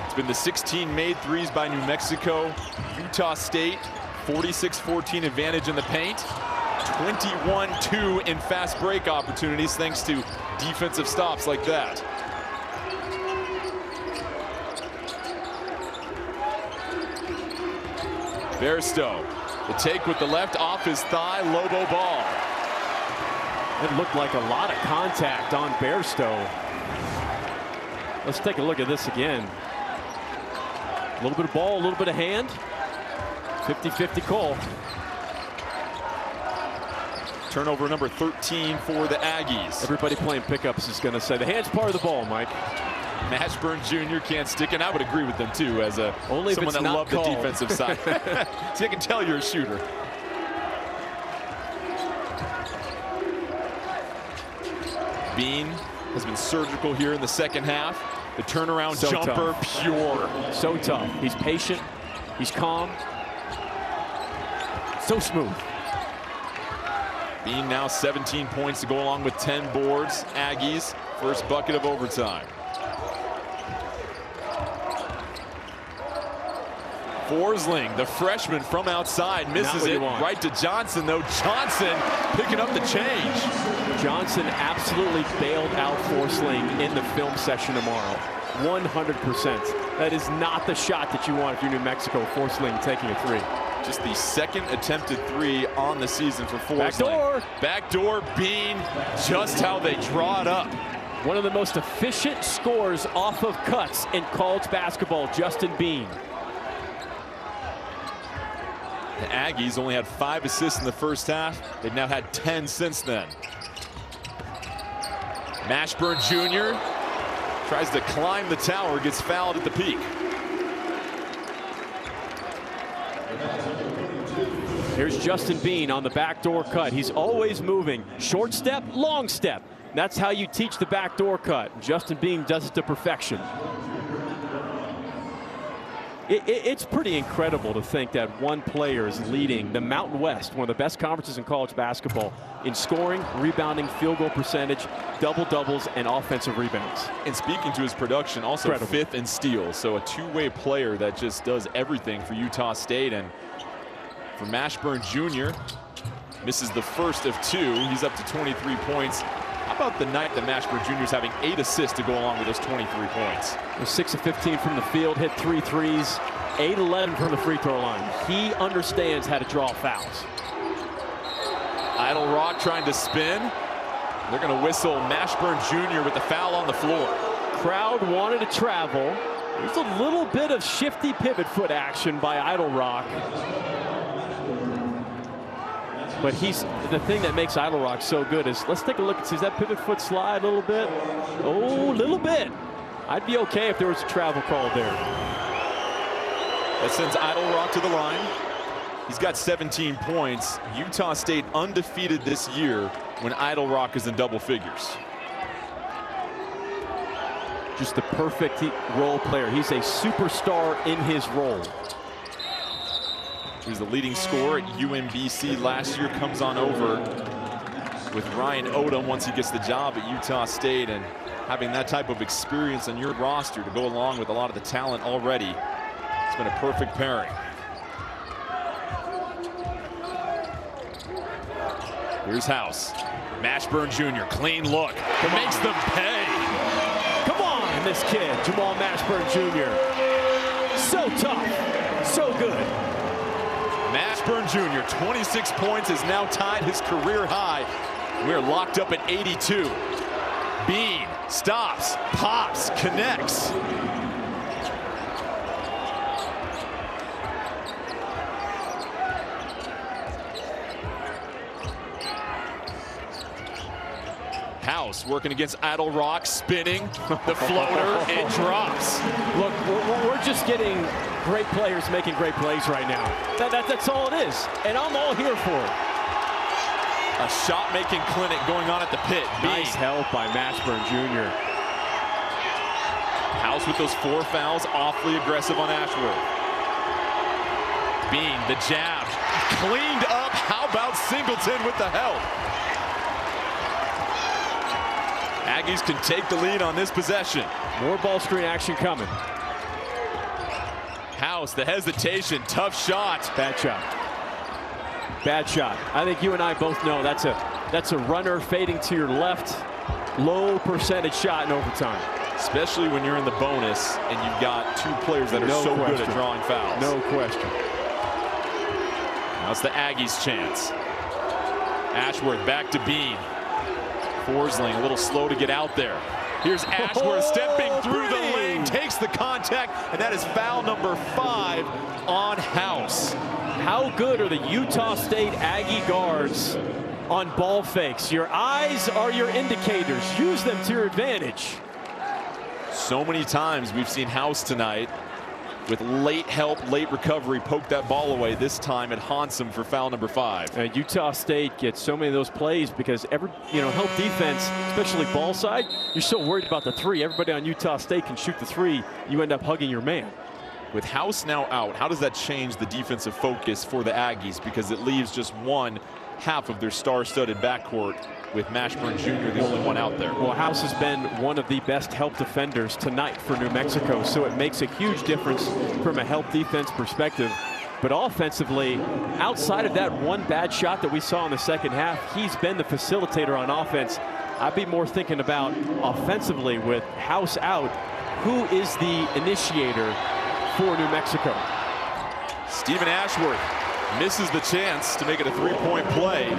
It's been the 16 made threes by New Mexico. Utah State, 46-14 advantage in the paint. 21-2 in fast break opportunities thanks to defensive stops like that. Bairstow, the take with the left off his thigh, Lobo ball. It looked like a lot of contact on Bairstow. Let's take a look at this again. A little bit of ball, a little bit of hand. 50-50 call. Turnover number 13 for the Aggies. Everybody playing pickups is going to say the hand's part of the ball, Mike. Mashburn Jr. can't stick, and I would agree with them too, as someone that loved the defensive side. So I can tell you're a shooter. Bean has been surgical here in the second half. The turnaround so jumper, tough. pure. So tough. He's patient. He's calm. So smooth. Bean now 17 points to go along with 10 boards. Aggies, first bucket of overtime. Forsling, the freshman from outside, misses it right to Johnson, though. Johnson picking up the change. Johnson absolutely bailed out Forsling in the film session tomorrow. 100%. That is not the shot that you want if you're New Mexico. Forsling taking a 3. Just the second attempted 3 on the season for Forsling. Backdoor, Bean, just how they draw it up. One of the most efficient scorers off of cuts in college basketball, Justin Bean. The Aggies only had 5 assists in the first half. They've now had 10 since then. Mashburn Jr. tries to climb the tower, gets fouled at the peak. Here's Justin Bean on the backdoor cut. He's always moving. Short step, long step. That's how you teach the backdoor cut. Justin Bean does it to perfection. It's pretty incredible to think that one player is leading the Mountain West, one of the best conferences in college basketball, in scoring, rebounding, field goal percentage, double-doubles, and offensive rebounds. And speaking to his production, also incredible. 5th in steals. So a two-way player that just does everything for Utah State. And for Mashburn Jr., misses the first of 2. He's up to 23 points. How about the night that Mashburn Jr. is having 8 assists to go along with those 23 points? 6 of 15 from the field, hit 3 threes, 8-11 from the free throw line. He understands how to draw fouls. Idle Rock trying to spin. They're going to whistle Mashburn Jr. with the foul on the floor. Crowd wanted to travel. There's a little bit of shifty pivot foot action by Idle Rock. But the thing that makes Idle Rock so good is, let's take a look and see, is that pivot foot slide a little bit? Oh, a little bit. I'd be okay if there was a travel call there. That sends Idle Rock to the line. He's got 17 points. Utah State undefeated this year when Idle Rock is in double figures. Just the perfect role player. He's a superstar in his role. He was the leading scorer at UMBC last year. Comes on over with Ryan Odom once he gets the job at Utah State, and having that type of experience on your roster to go along with a lot of the talent already, it's been a perfect pairing. Here's House. Mashburn Jr. Clean look. Makes them pay. Come on, this kid, Jamal Mashburn Jr. So tough, so good. Mashburn Jr., 26 points, has now tied his career high. We're locked up at 82. Bean stops, pops, connects. House working against Idle Rock, spinning the floater, it drops. Look, we're just getting great players making great plays right now. That's all it is, and I'm all here for it. A shot-making clinic going on at the pit. Nice help by Mashburn Jr. House with those 4 fouls, awfully aggressive on Ashworth. Bean, the jab, cleaned up. How about Singleton with the help? Aggies can take the lead on this possession. More ball screen action coming. House, the hesitation, tough shot. Bad shot. Bad shot. I think you and I both know that's a runner fading to your left, low percentage shot in overtime. Especially when you're in the bonus and you've got 2 players that are so good at drawing fouls. No question. Now it's the Aggies' chance. Ashworth back to Bean. Forsling a little slow to get out there. Here's Ashworth stepping through the lane, takes the contact, and that is foul number 5 on House. How good are the Utah State Aggie guards on ball fakes? Your eyes are your indicators. Use them to your advantage. So many times we've seen House tonight with late help, late recovery, poke that ball away. This time it haunts him for foul number 5. Utah State gets so many of those plays because help defense, especially ball side, you're so worried about the 3. Everybody on Utah State can shoot the 3. You end up hugging your man. With House now out, how does that change the defensive focus for the Aggies? Because it leaves just one half of their star-studded backcourt with Mashburn Jr. the only one out there. Well, House has been one of the best help defenders tonight for New Mexico, so it makes a huge difference from a help defense perspective. But offensively, outside of that one bad shot that we saw in the second half, he's been the facilitator on offense. I'd be more thinking about offensively with House out, who is the initiator for New Mexico. Stephen Ashworth misses the chance to make it a 3-point play.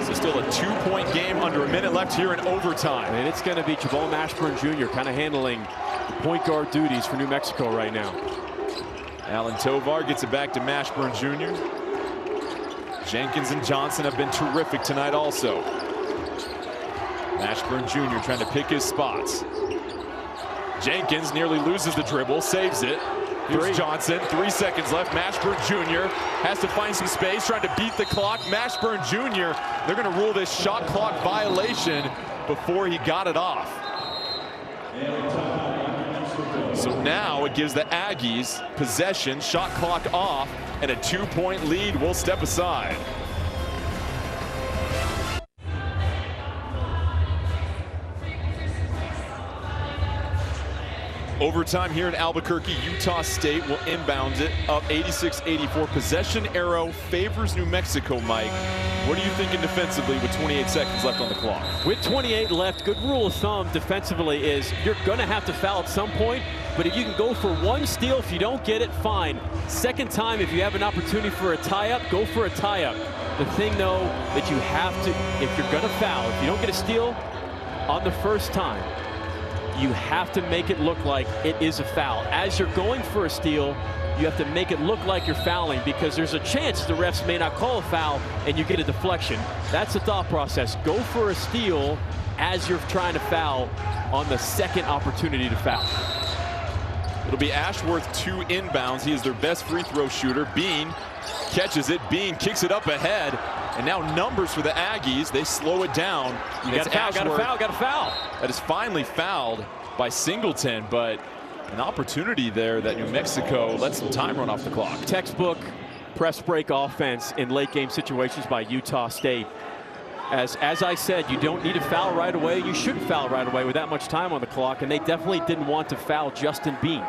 So still a 2-point game under a minute left here in overtime. And it's going to be Jamal Mashburn Jr. kind of handling the point guard duties for New Mexico right now. Alan Tovar gets it back to Mashburn Jr. Jenkins and Johnson have been terrific tonight also. Mashburn Jr. trying to pick his spots. Jenkins nearly loses the dribble, saves it. Here's Johnson, 3 seconds left. Mashburn Jr. has to find some space, trying to beat the clock. Mashburn Jr., they're going to rule this shot clock violation before he got it off. So now it gives the Aggies possession, shot clock off, and a 2-point lead will step aside. Overtime here in Albuquerque. Utah State will inbound it up 86-84. Possession arrow favors New Mexico, Mike. What are you thinking defensively with 28 seconds left on the clock? With 28 left, good rule of thumb defensively is you're going to have to foul at some point, but if you can go for 1 steal, if you don't get it, fine. Second time, if you have an opportunity for a tie-up, go for a tie-up. The thing, though, that you have to, if you're going to foul, if you don't get a steal on the first time, you have to make it look like it is a foul. As you're going for a steal, you have to make it look like you're fouling, because there's a chance the refs may not call a foul and you get a deflection. That's the thought process. Go for a steal as you're trying to foul on the second opportunity to foul. It'll be Ashworth 2 inbounds. He is their best free throw shooter. Bean catches it. Bean kicks it up ahead. And now numbers for the Aggies. They slow it down. Got a foul. That is finally fouled by Singleton, but an opportunity there that New Mexico let some time run off the clock. Textbook press break offense in late game situations by Utah State. As I said, you don't need to foul right away. You shouldn't foul right away with that much time on the clock, and they definitely didn't want to foul Justin Bean,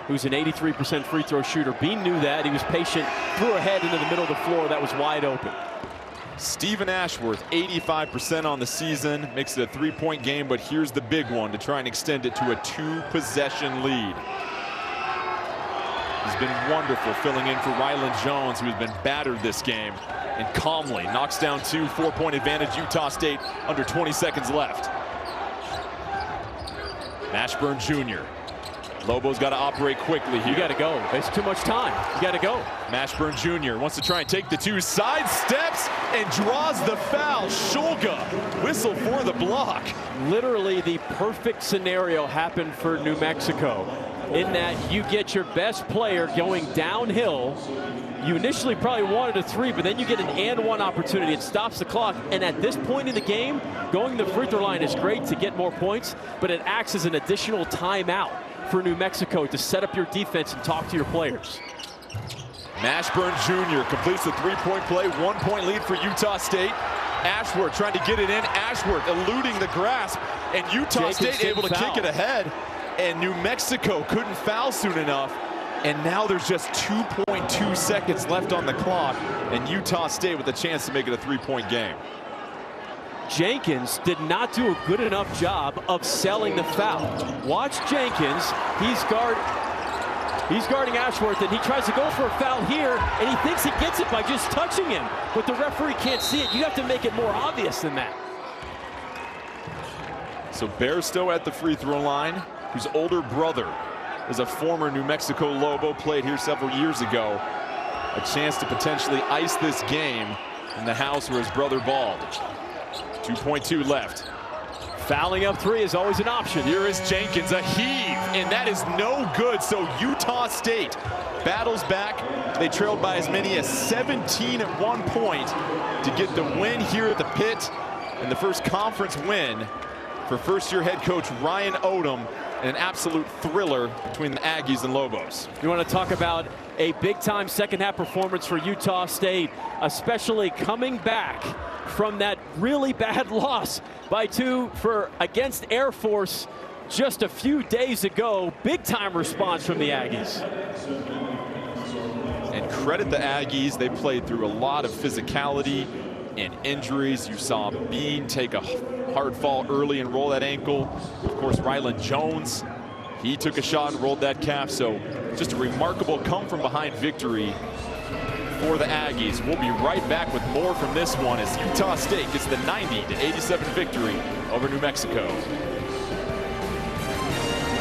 who's an 83% free throw shooter. Bean knew that. He was patient, threw ahead into the middle of the floor. That was wide open. Stephen Ashworth, 85% on the season, makes it a 3-point game, but here's the big one to try and extend it to a 2-possession lead. He's been wonderful filling in for Ryland Jones, who has been battered this game, and calmly knocks down 2, 4-point advantage Utah State under 20 seconds left. Mashburn Jr. Lobo's got to operate quickly here. You got to go. It's too much time. You got to go. Mashburn Jr. wants to try and take the 2, sidesteps and draws the foul. Shulga, whistle for the block. Literally the perfect scenario happened for New Mexico, in that you get your best player going downhill. You initially probably wanted a 3, but then you get an and-one opportunity. It stops the clock, and at this point in the game, going to the free throw line is great to get more points, but it acts as an additional timeout for New Mexico to set up your defense and talk to your players. Mashburn Jr. completes the 3-point play, 1-point lead for Utah State. Ashworth trying to get it in. Ashworth eluding the grasp, and Utah State able to kick it ahead. And New Mexico couldn't foul soon enough. And now there's just 2.2 seconds left on the clock, and Utah State with a chance to make it a 3-point game. Jenkins did not do a good enough job of selling the foul. Watch Jenkins. He's guarding Ashworth, and he tries to go for a foul here, and he thinks he gets it by just touching him. But the referee can't see it. You have to make it more obvious than that. So Bairstow at the free throw line, whose older brother is a former New Mexico Lobo, played here several years ago. A chance to potentially ice this game in the house where his brother balled. 2.2 left. Fouling up 3 is always an option. Here is Jenkins, a heave, and that is no good. So Utah State battles back. They trailed by as many as 17 at one point to get the win here at the pit, and the first conference win for first-year head coach Ryan Odom, and an absolute thriller between the Aggies and Lobos. You want to talk about a big-time second-half performance for Utah State, especially coming back from that really bad loss by 2 against Air Force just a few days ago. Big-time response from the Aggies. And credit the Aggies. They played through a lot of physicality and injuries. You saw Bean take a hard fall early and roll that ankle. Of course, Ryland Jones, he took a shot and rolled that calf. So just a remarkable come-from-behind victory for the Aggies. We'll be right back with more from this one as Utah State gets the 90-87 victory over New Mexico.